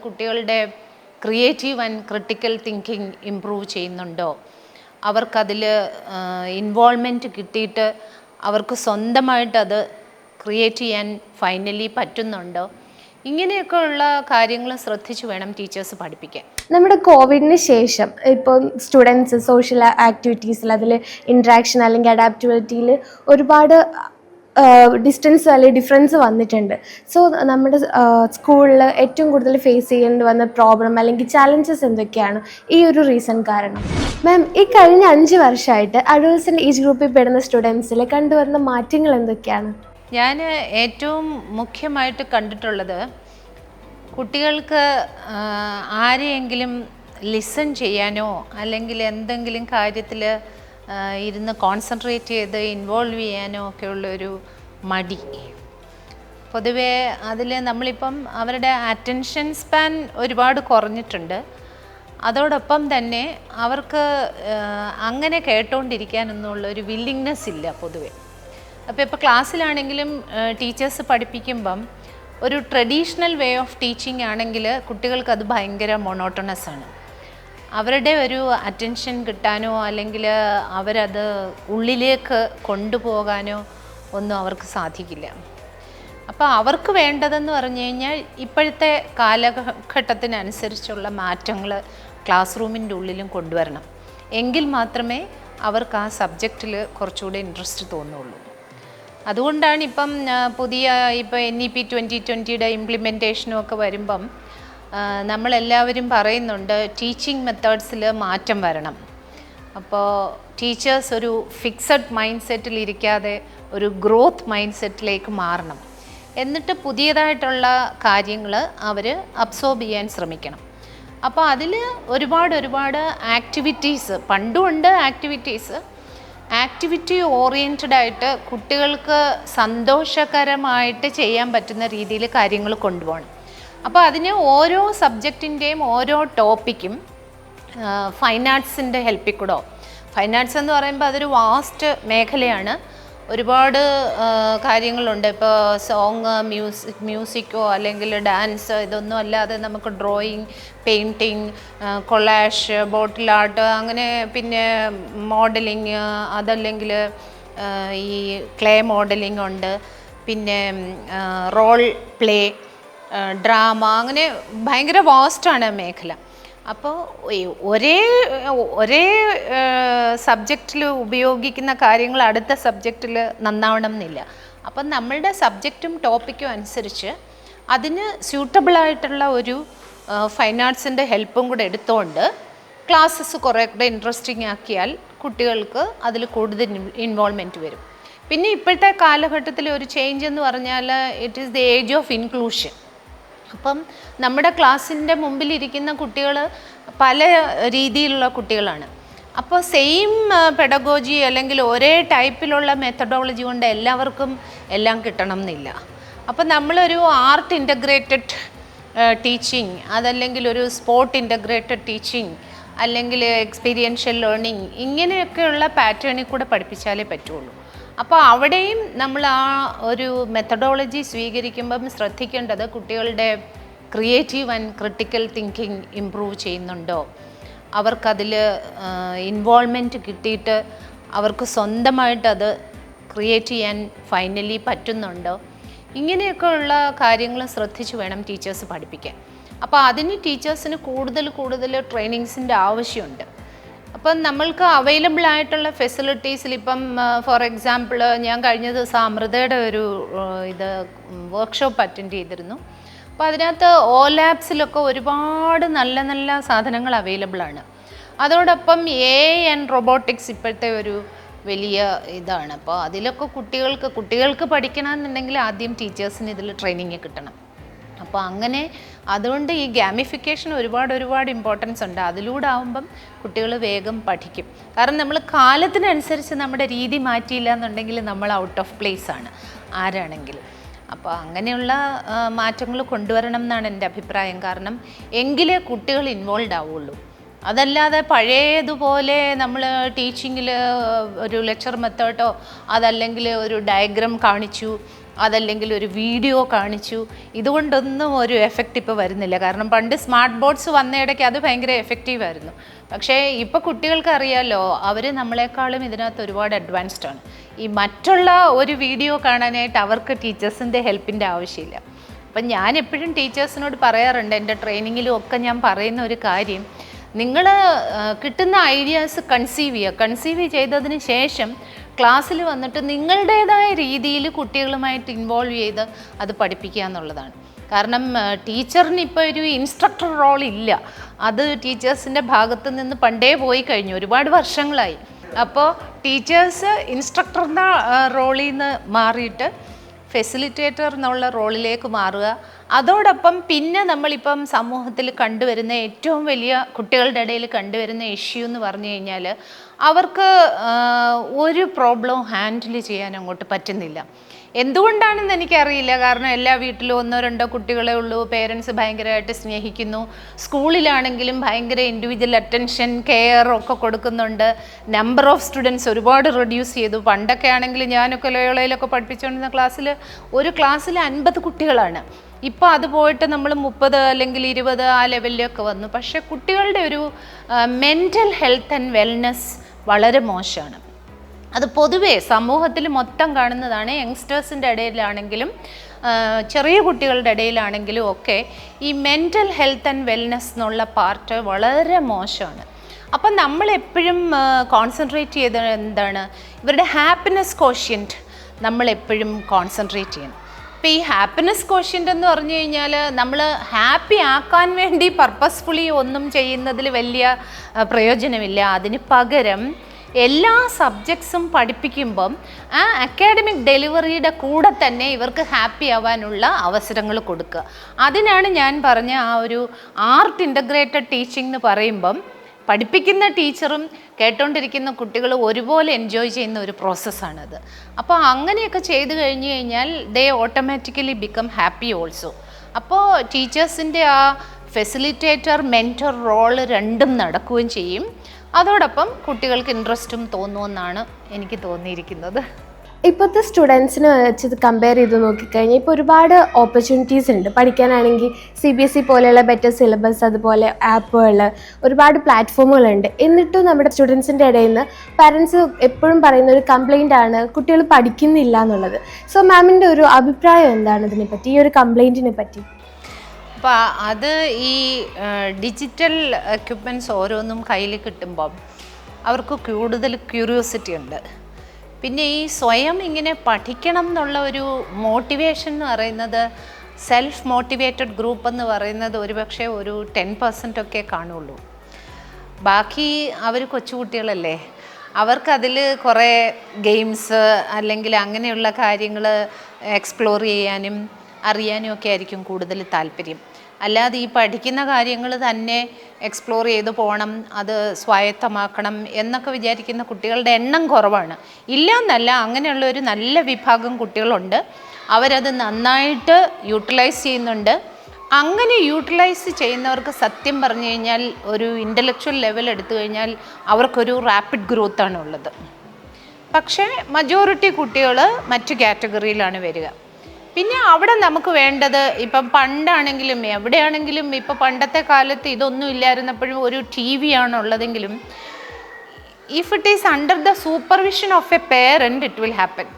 കുട്ടികളുടെ creative and critical thinking improve ചെയ്യുന്നുണ്ടോ, അവർക്കതിൽ involvement കിട്ടിയിട്ട് അവർക്ക് സ്വന്തമായിട്ടത് ക്രിയേറ്റ് ചെയ്യാൻ ഫൈനലി പറ്റുന്നുണ്ടോ, ഇങ്ങനെയൊക്കെ ഉള്ള കാര്യങ്ങൾ ശ്രദ്ധിച്ച് വേണം ടീച്ചേഴ്സ് പഠിപ്പിക്കാൻ. നമ്മുടെ കോവിഡിന് ശേഷം ഇപ്പോൾ സ്റ്റുഡൻസ് സോഷ്യൽ ആക്ടിവിറ്റീസിൽ അതിൽ ഇൻട്രാക്ഷൻ അല്ലെങ്കിൽ അഡാപ്റ്റബിലിറ്റിയിൽ ഒരുപാട് ഡിസ്റ്റൻസ് അല്ലെങ്കിൽ ഡിഫറൻസ് വന്നിട്ടുണ്ട്. സോ നമ്മുടെ സ്കൂളിൽ ഏറ്റവും കൂടുതൽ ഫേസ് ചെയ്യേണ്ടി വന്ന പ്രോബ്ലം അല്ലെങ്കിൽ ചാലഞ്ചസ് എന്തൊക്കെയാണ് ഈ ഒരു റീസൺ കാരണം? മാം, ഈ കഴിഞ്ഞ 5 വർഷമായിട്ട് അഡോളസെൻ്റ് ഏജ് ഗ്രൂപ്പിൽ പെടുന്ന സ്റ്റുഡൻസിൽ കണ്ടുവരുന്ന മാറ്റങ്ങൾ എന്തൊക്കെയാണ്? ഞാൻ ഏറ്റവും മുഖ്യമായിട്ട് കണ്ടിട്ടുള്ളത്, കുട്ടികൾക്ക് ആരെയെങ്കിലും ലിസൺ ചെയ്യാനോ അല്ലെങ്കിൽ എന്തെങ്കിലും കാര്യത്തിൽ ഇരുന്ന് കോൺസെൻട്രേറ്റ് ചെയ്ത് ഇൻവോൾവ് ചെയ്യാനോ ഒക്കെയുള്ളൊരു മടി. പൊതുവേ അതിൽ നമ്മളിപ്പം അവരുടെ അറ്റൻഷൻ സ്പാൻ ഒരുപാട് കുറഞ്ഞിട്ടുണ്ട്. അതോടൊപ്പം തന്നെ അവർക്ക് അങ്ങനെ കേട്ടുകൊണ്ടിരിക്കാനൊന്നുമുള്ളൊരു വില്ലിങ്നെസ് ഇല്ല പൊതുവെ. അപ്പോൾ ഇപ്പോൾ ക്ലാസ്സിലാണെങ്കിലും ടീച്ചേഴ്സ് പഠിപ്പിക്കുമ്പം ഒരു ട്രഡീഷണൽ വേ ഓഫ് ടീച്ചിങ് ആണെങ്കിൽ കുട്ടികൾക്കത് ഭയങ്കര മൊണോട്ടണസ് ആണ്. അവരുടെ ഒരു അറ്റൻഷൻ കിട്ടാനോ അല്ലെങ്കിൽ അവരത് ഉള്ളിലേക്ക് കൊണ്ടുപോകാനോ ഒന്നും അവർക്ക് സാധിക്കില്ല. അപ്പോൾ അവർക്ക് വേണ്ടതെന്ന് പറഞ്ഞു കഴിഞ്ഞാൽ ഇപ്പോഴത്തെ കാലഘട്ടത്തിനനുസരിച്ചുള്ള മാറ്റങ്ങൾ ക്ലാസ് റൂമിൻ്റെ ഉള്ളിലും കൊണ്ടുവരണം. എങ്കിൽ മാത്രമേ അവർക്ക് ആ സബ്ജക്റ്റിൽ കുറച്ചുകൂടി ഇൻട്രസ്റ്റ് തോന്നുള്ളൂ. അതുകൊണ്ടാണ് ഇപ്പം പുതിയ NEP 2020 ഇംപ്ലിമെൻറ്റേഷനും ഒക്കെ വരുമ്പം നമ്മളെല്ലാവരും പറയുന്നുണ്ട് ടീച്ചിങ് മെത്തേഡ്സിൽ മാറ്റം വരണം. അപ്പോൾ ടീച്ചേഴ്സ് ഒരു ഫിക്സഡ് മൈൻഡ് സെറ്റിലിരിക്കാതെ ഒരു ഗ്രോത്ത് മൈൻഡ് സെറ്റിലേക്ക് മാറണം. എന്നിട്ട് പുതിയതായിട്ടുള്ള കാര്യങ്ങൾ അവർ അബ്സോർബ് ചെയ്യാൻ ശ്രമിക്കണം. അപ്പോൾ അതിൽ ഒരുപാട് ആക്ടിവിറ്റീസ് പണ്ടുമുണ്ട്. ആക്ടിവിറ്റി ഓറിയൻറ്റഡ് ആയിട്ട് കുട്ടികൾക്ക് സന്തോഷകരമായിട്ട് ചെയ്യാൻ പറ്റുന്ന രീതിയിൽ കാര്യങ്ങൾ കൊണ്ടുപോകണം. അപ്പോൾ അതിന് ഓരോ സബ്ജക്റ്റിൻ്റെയും ഓരോ ടോപ്പിക്കും ഫൈൻ ആർട്സിൻ്റെ ഹെൽപ്പിൽ കൂടോ. ഫൈൻ ആർട്സ് എന്ന് പറയുമ്പോൾ അതൊരു വാസ്റ്റ് മേഖലയാണ്. ഒരുപാട് കാര്യങ്ങളുണ്ട്. ഇപ്പോൾ സോങ്, മ്യൂസിക്കോ അല്ലെങ്കിൽ ഡാൻസ്, ഇതൊന്നും അല്ലാതെ നമുക്ക് drawing, painting, collage, bottle art, അങ്ങനെ പിന്നെ മോഡലിങ്, അതല്ലെങ്കിൽ ഈ ക്ലേ മോഡലിംഗ് ഉണ്ട്, പിന്നെ റോൾ പ്ലേ, ഡ്രാമ, അങ്ങനെ ഭയങ്കര വാസ്റ്റാണ് മേഖല. അപ്പോൾ ഒരേ സബ്ജക്റ്റിൽ ഉപയോഗിക്കുന്ന കാര്യങ്ങൾ അടുത്ത സബ്ജക്റ്റിൽ നന്നാവണം എന്നില്ല. അപ്പം നമ്മളുടെ സബ്ജക്റ്റും ടോപ്പിക്കും അനുസരിച്ച് അതിന് സ്യൂട്ടബിളായിട്ടുള്ള ഒരു ഫൈൻ ആർട്സിൻ്റെ ഹെൽപ്പും കൂടെ എടുത്തുകൊണ്ട് ക്ലാസ്സസ് കുറേ കൂടെ ഇൻട്രസ്റ്റിംഗ് ആക്കിയാൽ കുട്ടികൾക്ക് അതിൽ കൂടുതൽ ഇൻവോൾവ്മെൻറ്റ് വരും. പിന്നെ ഇപ്പോഴത്തെ കാലഘട്ടത്തിൽ ഒരു ചേഞ്ച് എന്ന് പറഞ്ഞാൽ it is the age of inclusion. അപ്പം നമ്മുടെ ക്ലാസ്സിൻ്റെ മുമ്പിലിരിക്കുന്ന കുട്ടികൾ പല രീതിയിലുള്ള കുട്ടികളാണ്. അപ്പോൾ സെയിം പെഡഗോജി അല്ലെങ്കിൽ ഒരേ ടൈപ്പിലുള്ള മെത്തഡോളജി കൊണ്ട് എല്ലാവർക്കും എല്ലാം കിട്ടണം എന്നില്ല. അപ്പോൾ നമ്മളൊരു ആർട്ട് ഇൻ്റഗ്രേറ്റഡ് ടീച്ചിങ്, അതല്ലെങ്കിൽ ഒരു സ്പോർട്ട് ഇൻ്റഗ്രേറ്റഡ് ടീച്ചിങ്, അല്ലെങ്കിൽ എക്സ്പീരിയൻഷ്യൽ ലേണിംഗ്, ഇങ്ങനെയൊക്കെയുള്ള പാറ്റേണിൽ കൂടെ പഠിപ്പിച്ചാലേ പറ്റുള്ളൂ. അപ്പോൾ അവിടെയും നമ്മൾ ആ ഒരു മെത്തഡോളജി സ്വീകരിക്കുമ്പം ശ്രദ്ധിക്കേണ്ടത് കുട്ടികളുടെ creative and critical thinking improve ചെയ്യുന്നുണ്ടോ, അവർക്കതിൽ ഇൻവോൾവ്മെൻറ്റ് കിട്ടിയിട്ട് അവർക്ക് സ്വന്തമായിട്ടത് ക്രിയേറ്റ് ചെയ്യാൻ ഫൈനലി പറ്റുന്നുണ്ടോ, ഇങ്ങനെയൊക്കെ ഉള്ള കാര്യങ്ങൾ ശ്രദ്ധിച്ച് വേണം ടീച്ചേഴ്സ് പഠിപ്പിക്കാൻ. അപ്പോൾ അതിന് ടീച്ചേഴ്സിന് കൂടുതൽ ട്രെയിനിങ്സിൻ്റെ ആവശ്യമുണ്ട്. അപ്പം നമ്മൾക്ക് അവൈലബിൾ ആയിട്ടുള്ള ഫെസിലിറ്റീസിൽ ഇപ്പം ഫോർ എക്സാമ്പിൾ ഞാൻ കഴിഞ്ഞ ദിവസം അമൃതയുടെ ഒരു വർക്ക്ഷോപ്പ് അറ്റൻഡ് ചെയ്തിരുന്നു. അപ്പോൾ അതിനകത്ത് OLABസിലൊക്കെ ഒരുപാട് നല്ല സാധനങ്ങൾ അവൈലബിൾ ആണ്. അതോടൊപ്പം AI ആൻഡ് റോബോട്ടിക്സ് ഇപ്പോഴത്തെ ഒരു വലിയ ഇതാണ്. അപ്പോൾ അതിലൊക്കെ കുട്ടികൾക്ക് പഠിക്കണമെന്നുണ്ടെങ്കിൽ ആദ്യം ടീച്ചേഴ്സിന് ഇതിൽ ട്രെയിനിങ് കിട്ടണം. അപ്പോൾ അങ്ങനെ അതുകൊണ്ട് ഈ ഗാമിഫിക്കേഷൻ ഒരുപാട് ഇമ്പോർട്ടൻസ് ഉണ്ട്. അതിലൂടെ ആകുമ്പം കുട്ടികൾ വേഗം പഠിക്കും. കാരണം നമ്മൾ കാലത്തിനനുസരിച്ച് നമ്മുടെ രീതി മാറ്റിയില്ല എന്നുണ്ടെങ്കിൽ നമ്മൾ ഔട്ട് ഓഫ് പ്ലേസ് ആണ് ആരാണെങ്കിലും. അപ്പോൾ അങ്ങനെയുള്ള മാറ്റങ്ങൾ കൊണ്ടുവരണം എന്നാണ് എൻ്റെ അഭിപ്രായം. കാരണം എങ്കിലേ കുട്ടികൾ ഇൻവോൾവ് ആവുള്ളൂ. അതല്ലാതെ പഴയതുപോലെ നമ്മൾ ടീച്ചിങ്ങിൽ ഒരു ലെക്ചർ മെത്തേഡോ അതല്ലെങ്കിൽ ഒരു ഡയഗ്രാം കാണിച്ചു അതല്ലെങ്കിൽ ഒരു വീഡിയോ കാണിച്ചു, ഇതുകൊണ്ടൊന്നും ഒരു എഫക്റ്റ് ഇപ്പോൾ വരുന്നില്ല. കാരണം പണ്ട് സ്മാർട്ട് ബോർഡ്സ് വന്നയിടയ്ക്ക് അത് ഭയങ്കര എഫക്റ്റീവായിരുന്നു. പക്ഷേ ഇപ്പോൾ കുട്ടികൾക്ക് അറിയാമല്ലോ, അവർ നമ്മളെക്കാളും ഇതിനകത്ത് ഒരുപാട് അഡ്വാൻസ്ഡ് ആണ്. ഈ മറ്റുള്ള ഒരു വീഡിയോ കാണാനായിട്ട് അവർക്ക് ടീച്ചേഴ്സിൻ്റെ ഹെൽപ്പിൻ്റെ ആവശ്യമില്ല. അപ്പം ഞാൻ എപ്പോഴും ടീച്ചേഴ്സിനോട് പറയാറുണ്ട്, എൻ്റെ ട്രെയിനിങ്ങിലും ഒക്കെ ഞാൻ പറയുന്ന ഒരു കാര്യം, നിങ്ങൾ കിട്ടുന്ന ഐഡിയാസ് കൺസീവ് ചെയ്തതിന് ശേഷം ക്ലാസ്സിൽ വന്നിട്ട് നിങ്ങളുടേതായ രീതിയിൽ കുട്ടികളുമായിട്ട് ഇൻവോൾവ് ചെയ്ത് അത് പഠിപ്പിക്കുക എന്നുള്ളതാണ്. കാരണം ടീച്ചറിന് ഇപ്പോൾ ഒരു ഇൻസ്ട്രക്ടർ റോൾ ഇല്ല, അത് ടീച്ചേഴ്സിൻ്റെ ഭാഗത്ത് നിന്ന് പണ്ടേ പോയി കഴിഞ്ഞു, ഒരുപാട് വർഷങ്ങളായി. അപ്പോൾ ടീച്ചേഴ്സ് ഇൻസ്ട്രക്ടറിൻ്റെ റോളിൽ നിന്ന് മാറിയിട്ട് ഫെസിലിറ്റേറ്റർ എന്നുള്ള റോളിലേക്ക് മാറുക. അതോടൊപ്പം പിന്നെ നമ്മളിപ്പം സമൂഹത്തിൽ കണ്ടുവരുന്ന ഏറ്റവും വലിയ കുട്ടികളുടെ ഇടയിൽ കണ്ടുവരുന്ന ഇഷ്യൂ എന്ന് പറഞ്ഞു കഴിഞ്ഞാൽ, അവർക്ക് ഒരു പ്രോബ്ലം ഹാൻഡിൽ ചെയ്യാൻ അങ്ങോട്ട് പറ്റുന്നില്ല. എന്തുകൊണ്ടാണെന്ന് എനിക്കറിയില്ല. കാരണം എല്ലാ വീട്ടിലും 1-2 കുട്ടികളെ ഉള്ളൂ, പേരൻസ് ഭയങ്കരമായിട്ട് സ്നേഹിക്കുന്നു, സ്കൂളിലാണെങ്കിലും ഭയങ്കര ഇൻഡിവിജ്വൽ അറ്റൻഷൻ കെയർ ഒക്കെ കൊടുക്കുന്നുണ്ട്, നമ്പർ ഓഫ് സ്റ്റുഡൻസ് ഒരുപാട് റെഡ്യൂസ് ചെയ്തു. പണ്ടൊക്കെ ആണെങ്കിൽ ഞാനൊക്കെ ലോയോളയിലൊക്കെ പഠിപ്പിച്ചുകൊണ്ടിരുന്ന ഒരു ക്ലാസ്സിൽ 50 കുട്ടികളാണ്. ഇപ്പോൾ അത് പോയിട്ട് നമ്മൾ 30 അല്ലെങ്കിൽ 20 ആ ലെവലിലൊക്കെ വന്നു. പക്ഷേ കുട്ടികളുടെ ഒരു മെൻ്റൽ ഹെൽത്ത് ആൻഡ് വെൽനെസ് വളരെ മോശമാണ്. അത് പൊതുവേ സമൂഹത്തിൽ മൊത്തം കാണുന്നതാണ്. യങ്സ്റ്റേഴ്സിൻ്റെ ഇടയിലാണെങ്കിലും ചെറിയ കുട്ടികളുടെ ഇടയിലാണെങ്കിലും ഒക്കെ ഈ മെൻ്റൽ ഹെൽത്ത് ആൻഡ് വെൽനെസ് എന്നുള്ള പാർട്ട് വളരെ മോശമാണ്. അപ്പം നമ്മളെപ്പോഴും കോൺസെൻട്രേറ്റ് ചെയ്തത് എന്താണ്, ഇവരുടെ ഹാപ്പിനെസ് കോഷ്യൻറ്റ് നമ്മളെപ്പോഴും കോൺസെൻട്രേറ്റ് ചെയ്യണം. ഇപ്പോൾ ഈ ഹാപ്പിനെസ് കോഷ്യൻ്റ് എന്ന് പറഞ്ഞു കഴിഞ്ഞാൽ, നമ്മൾ ഹാപ്പി ആക്കാൻ വേണ്ടി പർപ്പസ്ഫുള്ളി ഒന്നും ചെയ്യുന്നതിൽ വലിയ പ്രയോജനമില്ല. അതിന് പകരം എല്ലാ സബ്ജക്ട്സും പഠിപ്പിക്കുമ്പം ആ അക്കാഡമിക് ഡെലിവറിയുടെ കൂടെ തന്നെ ഇവർക്ക് ഹാപ്പി ആവാനുള്ള അവസരങ്ങൾ കൊടുക്കുക. അതിനാണ് ഞാൻ പറഞ്ഞ ആ ഒരു ആർട്ട് ഇൻ്റഗ്രേറ്റഡ് ടീച്ചിങ് എന്ന് പറയുമ്പം പഠിപ്പിക്കുന്ന ടീച്ചറും കേട്ടോണ്ടിരിക്കുന്ന കുട്ടികൾ ഒരുപോലെ എൻജോയ് ചെയ്യുന്ന ഒരു പ്രോസസ്സാണത്. അപ്പോൾ അങ്ങനെയൊക്കെ ചെയ്തു കഴിഞ്ഞ് കഴിഞ്ഞാൽ ദേ ഓട്ടോമാറ്റിക്കലി ബിക്കം ഹാപ്പി ഓൾസോ. അപ്പോൾ ടീച്ചേഴ്സിൻ്റെ ആ ഫെസിലിറ്റേറ്റർ മെൻറ്റർ റോള് രണ്ടും നടക്കുകയും ചെയ്യും. അതോടൊപ്പം കുട്ടികൾക്ക് ഇൻട്രസ്റ്റും തോന്നുമെന്നാണ് എനിക്ക് തോന്നിയിരിക്കുന്നത്. ഇപ്പോഴത്തെ സ്റ്റുഡൻസിനെ വെച്ച് കമ്പയർ ചെയ്ത് നോക്കിക്കഴിഞ്ഞാൽ ഇപ്പോൾ ഒരുപാട് ഓപ്പർച്യൂണിറ്റീസ് ഉണ്ട്. പഠിക്കാനാണെങ്കിൽ CBSE പോലെയുള്ള ബെറ്റർ സിലബസ്, അതുപോലെ ആപ്പുകൾ, ഒരുപാട് പ്ലാറ്റ്ഫോമുകളുണ്ട്. എന്നിട്ടും നമ്മുടെ സ്റ്റുഡൻസിൻ്റെ ഇടയിൽ നിന്ന് പാരൻസ് എപ്പോഴും പറയുന്ന ഒരു കംപ്ലൈൻ്റ് ആണ് കുട്ടികൾ പഠിക്കുന്നില്ല എന്നുള്ളത്. സോ മാമിൻ്റെ ഒരു അഭിപ്രായം എന്താണ് ഇതിനെപ്പറ്റി, ഈ ഒരു കംപ്ലൈൻറ്റിനെ പറ്റി? അപ്പോൾ അത് ഈ ഡിജിറ്റൽ എക്യുപ്മെൻറ്റ്സ് ഓരോന്നും കയ്യിൽ കിട്ടുമ്പം അവർക്ക് കൂടുതൽ ക്യൂരിയോസിറ്റി ഉണ്ട്. പിന്നെ ഈ സ്വയം ഇങ്ങനെ പഠിക്കണം എന്നുള്ള ഒരു മോട്ടിവേഷൻ എന്ന് പറയുന്നത്, സെൽഫ് മോട്ടിവേറ്റഡ് ഗ്രൂപ്പ് എന്ന് പറയുന്നത് ഒരുപക്ഷെ ഒരു 10% ഒക്കെ കാണുള്ളൂ. ബാക്കി അവർ കൊച്ചുകുട്ടികളല്ലേ, അവർക്കതിൽ കുറേ ഗെയിംസ് അല്ലെങ്കിൽ അങ്ങനെയുള്ള കാര്യങ്ങൾ എക്സ്പ്ലോർ ചെയ്യാനും അറിയാനും ഒക്കെ ആയിരിക്കും കൂടുതൽ താല്പര്യം. അല്ലാതെ ഈ പഠിക്കുന്ന കാര്യങ്ങൾ തന്നെ എക്സ്പ്ലോർ ചെയ്ത് പോകണം, അത് സ്വായത്തമാക്കണം എന്നൊക്കെ വിചാരിക്കുന്ന കുട്ടികളുടെ എണ്ണം കുറവാണ്. ഇല്ല എന്നല്ല, അങ്ങനെയുള്ള ഒരു നല്ല വിഭാഗം കുട്ടികളുണ്ട്. അവരത് നന്നായിട്ട് യൂട്ടിലൈസ് ചെയ്യുന്നുണ്ട്. അങ്ങനെ യൂട്ടിലൈസ് ചെയ്യുന്നവർക്ക് സത്യം പറഞ്ഞു കഴിഞ്ഞാൽ ഒരു ഇൻ്റലക്ച്വൽ ലെവൽ എടുത്തു കഴിഞ്ഞാൽ അവർക്കൊരു റാപ്പിഡ് ഗ്രോത്താണ് ഉള്ളത്. പക്ഷേ മജോറിറ്റി കുട്ടികൾ മറ്റു കാറ്റഗറിയിലാണ് വരിക. പിന്നെ അവിടെ നമുക്ക് വേണ്ടത്, ഇപ്പം പണ്ടാണെങ്കിലും എവിടെയാണെങ്കിലും, ഇപ്പം പണ്ടത്തെ കാലത്ത് ഇതൊന്നും ഇല്ലായിരുന്നപ്പോഴും ഒരു TV ആണുള്ളതെങ്കിലും, if it is under the supervision of a parent it will happen.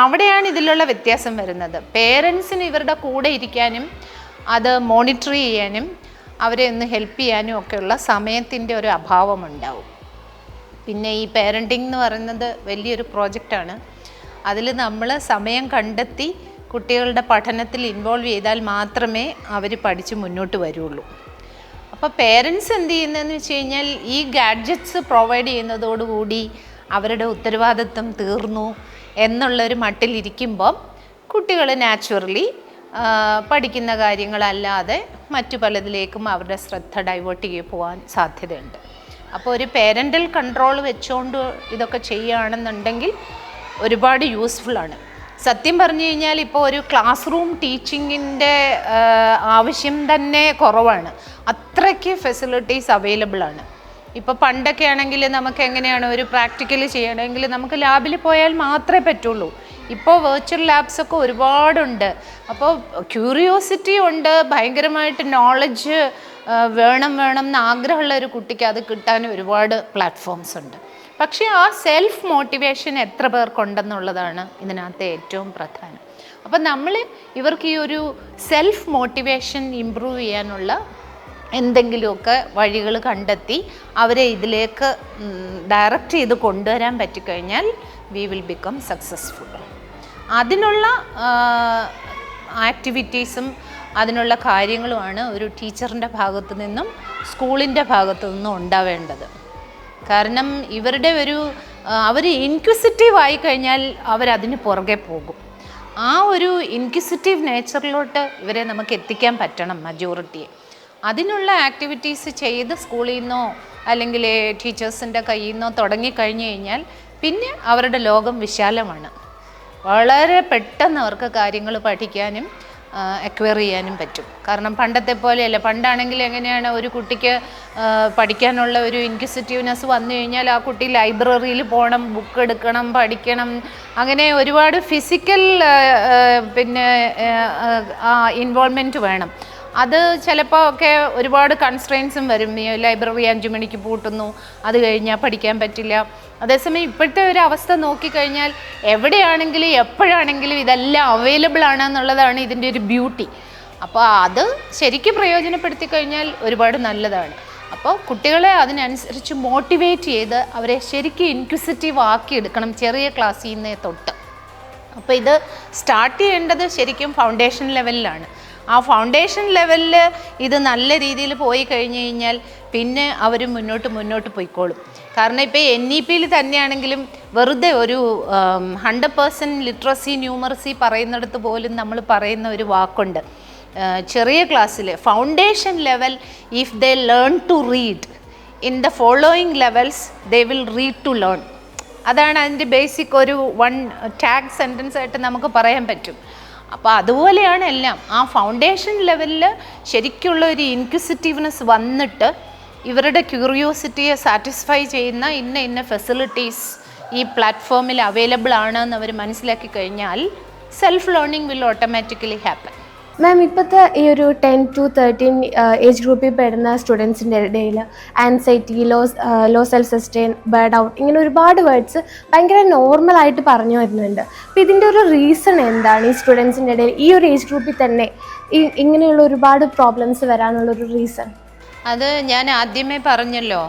അവിടെയാണ് ഇതിലുള്ള വ്യത്യാസം വരുന്നത്. പേരൻസിന് ഇവരുടെ കൂടെ ഇരിക്കാനും അത് മോണിറ്റർ ചെയ്യാനും അവരെ ഒന്ന് ഹെൽപ്പ് ചെയ്യാനും ഒക്കെയുള്ള സമയത്തിൻ്റെ ഒരു അഭാവമുണ്ടാവും. പിന്നെ ഈ പേരൻറ്റിങ് എന്ന് പറയുന്നത് വലിയൊരു പ്രോജക്റ്റാണ്. അതിൽ നമ്മൾ സമയം കണ്ടെത്തി കുട്ടികളുടെ പഠനത്തിൽ ഇൻവോൾവ് ചെയ്താൽ മാത്രമേ അവർ പഠിച്ച് മുന്നോട്ട് വരുള്ളൂ. അപ്പോൾ പേരൻസ് എന്ത് ചെയ്യുന്നതെന്ന് വെച്ച് കഴിഞ്ഞാൽ, ഈ ഗാഡ്ജറ്റ്സ് പ്രൊവൈഡ് ചെയ്യുന്നതോടുകൂടി അവരുടെ ഉത്തരവാദിത്വം തീർന്നു എന്നുള്ളൊരു മട്ടിലിരിക്കുമ്പം കുട്ടികൾ നാച്ചുറലി പഠിക്കുന്ന കാര്യങ്ങളല്ലാതെ മറ്റു പലതിലേക്കും അവരുടെ ശ്രദ്ധ ഡൈവേർട്ട് ചെയ്ത് പോകാൻ സാധ്യതയുണ്ട്. അപ്പോൾ ഒരു പേരൻ്റൽ കൺട്രോൾ വെച്ചുകൊണ്ട് ഇതൊക്കെ ചെയ്യുകയാണെന്നുണ്ടെങ്കിൽ ഒരുപാട് യൂസ്ഫുള്ളാണ്. സത്യം പറഞ്ഞു കഴിഞ്ഞാൽ ഇപ്പോൾ ഒരു ക്ലാസ് റൂം ടീച്ചിങ്ങിൻ്റെ ആവശ്യം തന്നെ കുറവാണ്. അത്രയ്ക്ക് ഫെസിലിറ്റീസ് അവൈലബിൾ ആണ്. ഇപ്പോൾ പണ്ടൊക്കെ ആണെങ്കിൽ നമുക്ക് എങ്ങനെയാണ് ഒരു പ്രാക്ടിക്കൽ ചെയ്യണമെങ്കിൽ നമുക്ക് ലാബിൽ പോയാൽ മാത്രമേ പറ്റുള്ളൂ. ഇപ്പോൾ വെർച്വൽ ലാബ്സൊക്കെ ഒരുപാടുണ്ട്. അപ്പോൾ ക്യൂരിയോസിറ്റി ഉണ്ട്, ഭയങ്കരമായിട്ട് നോളജ് വേണം എന്ന് ആഗ്രഹമുള്ള ഒരു കുട്ടിക്ക് അത് കിട്ടാൻ ഒരുപാട് പ്ലാറ്റ്ഫോംസ് ഉണ്ട്. പക്ഷേ ആ സെൽഫ് മോട്ടിവേഷൻ എത്ര പേർക്കുണ്ടെന്നുള്ളതാണ് ഇതിനകത്ത് ഏറ്റവും പ്രധാനം. അപ്പം നമ്മൾ ഇവർക്ക് ഈ ഒരു സെൽഫ് മോട്ടിവേഷൻ ഇമ്പ്രൂവ് ചെയ്യാനുള്ള എന്തെങ്കിലുമൊക്കെ വഴികൾ കണ്ടെത്തി അവരെ ഇതിലേക്ക് ഡയറക്റ്റ് ചെയ്ത് കൊണ്ടുവരാൻ പറ്റിക്കഴിഞ്ഞാൽ വി വിൽ ബിക്കം സക്സസ്ഫുൾ. അതിനുള്ള ആക്ടിവിറ്റീസും അതിനുള്ള കാര്യങ്ങളുമാണ് ഒരു ടീച്ചറിൻ്റെ ഭാഗത്തു നിന്നും സ്കൂളിൻ്റെ ഭാഗത്തു നിന്നും ഉണ്ടാവേണ്ടത്. കാരണം ഇവരുടെ അവർ ഇൻക്വിസിറ്റീവ് ആയിക്കഴിഞ്ഞാൽ അവരതിന് പുറകെ പോകും. ആ ഒരു ഇൻക്വിസിറ്റീവ് നേച്ചറിലോട്ട് ഇവരെ നമുക്ക് എത്തിക്കാൻ പറ്റണം മജോറിറ്റിയെ. അതിനുള്ള ആക്ടിവിറ്റീസ് ചെയ്ത് സ്കൂളിൽ നിന്നോ അല്ലെങ്കിൽ ടീച്ചേഴ്സിൻ്റെ കയ്യിൽ നിന്നോ തുടങ്ങിക്കഴിഞ്ഞ് കഴിഞ്ഞാൽ പിന്നെ അവരുടെ ലോകം വിശാലമാണ്. വളരെ പെട്ടെന്ന് അവർക്ക് കാര്യങ്ങൾ പഠിക്കാനും അക്വയർ ചെയ്യാനും പറ്റും. കാരണം പണ്ടത്തെ പോലെയല്ല. പണ്ടാണെങ്കിൽ എങ്ങനെയാണ്, ഒരു കുട്ടിക്ക് പഠിക്കാനുള്ള ഒരു ഇൻക്വിസിറ്റീവ്നെസ് വന്നു കഴിഞ്ഞാൽ ആ കുട്ടി ലൈബ്രറിയിൽ പോകണം, ബുക്ക് എടുക്കണം, പഠിക്കണം, അങ്ങനെ ഒരുപാട് ഫിസിക്കൽ ഇൻവോൾവ്മെൻറ്റ് വേണം. അത് ചിലപ്പോൾ ഒക്കെ ഒരുപാട് കൺസ്ട്രെയിൻസും വരും. ലൈബ്രറി 5 മണിക്ക് പൂട്ടുന്നു, അത് കഴിഞ്ഞാൽ പഠിക്കാൻ പറ്റില്ല. അതേസമയം ഇപ്പോഴത്തെ ഒരു അവസ്ഥ നോക്കിക്കഴിഞ്ഞാൽ എവിടെയാണെങ്കിലും എപ്പോഴാണെങ്കിലും ഇതെല്ലാം അവൈലബിൾ ആണെന്നുള്ളതാണ് ഇതിൻ്റെ ഒരു ബ്യൂട്ടി. അപ്പോൾ അത് ശരിക്കും പ്രയോജനപ്പെടുത്തി കഴിഞ്ഞാൽ ഒരുപാട് നല്ലതാണ്. അപ്പോൾ കുട്ടികളെ അതിനനുസരിച്ച് മോട്ടിവേറ്റ് ചെയ്ത് അവരെ ശരിക്കും ഇൻക്വിസിറ്റീവ് ആക്കി എടുക്കണം ചെറിയ ക്ലാസ്സിൽ നിന്നേ തൊട്ട്. അപ്പോൾ ഇത് സ്റ്റാർട്ട് ചെയ്യേണ്ടത് ശരിക്കും ഫൗണ്ടേഷൻ ലെവലിലാണ്. ആ ഫൗണ്ടേഷൻ ലെവലിൽ ഇത് നല്ല രീതിയിൽ പോയി കഴിഞ്ഞ് കഴിഞ്ഞാൽ പിന്നെ അവർ മുന്നോട്ട് പോയിക്കോളും. കാരണം ഇപ്പോൾ NEP-യിൽ തന്നെയാണെങ്കിലും വെറുതെ ഒരു 100% ലിറ്ററസി ന്യൂമറസി പറയുന്നിടത്ത് പോലും നമ്മൾ പറയുന്ന ഒരു വാക്കുണ്ട് ചെറിയ ക്ലാസ്സിൽ, foundation level if they learn to read, in the following levels they will read to learn. അതാണ് അതിൻ്റെ ബേസിക് ഒരു 1 ടാഗ് സെൻറ്റൻസ് ആയിട്ട് നമുക്ക് പറയാൻ പറ്റും. അപ്പോൾ അതുപോലെയാണ് എല്ലാം. ആ ഫൗണ്ടേഷൻ ലെവലിൽ ശരിക്കുള്ള ഒരു ഇൻക്വിസിറ്റീവ്നെസ് വന്നിട്ട് ഇവരുടെ ക്യൂരിയോസിറ്റിയെ സാറ്റിസ്ഫൈ ചെയ്യുന്ന ഇന്ന ഫെസിലിറ്റീസ് ഈ പ്ലാറ്റ്ഫോമിൽ അവൈലബിൾ ആണെന്ന് അവർ മനസ്സിലാക്കി കഴിഞ്ഞാൽ self learning will automatically happen. Ma'am, ഇപ്പോഴത്തെ ഈ ഒരു 10 to 13 ഏജ് ഗ്രൂപ്പിൽ പെടുന്ന സ്റ്റുഡൻസിൻ്റെ ഇടയിൽ anxiety, low self esteem, burn out, ഇങ്ങനെ ഒരുപാട് വേർഡ്സ് ഭയങ്കര നോർമലായിട്ട് പറഞ്ഞു വരുന്നുണ്ട്. അപ്പോൾ ഇതിൻ്റെ ഒരു റീസൺ എന്താണ്? ഈ സ്റ്റുഡൻസിൻ്റെ ഇടയിൽ ഈ ഒരു ഏജ് ഗ്രൂപ്പിൽ തന്നെ ഇങ്ങനെയുള്ള ഒരുപാട് പ്രോബ്ലംസ് വരാനുള്ളൊരു റീസൺ? അത് ഞാൻ ആദ്യമേ പറഞ്ഞല്ലോ,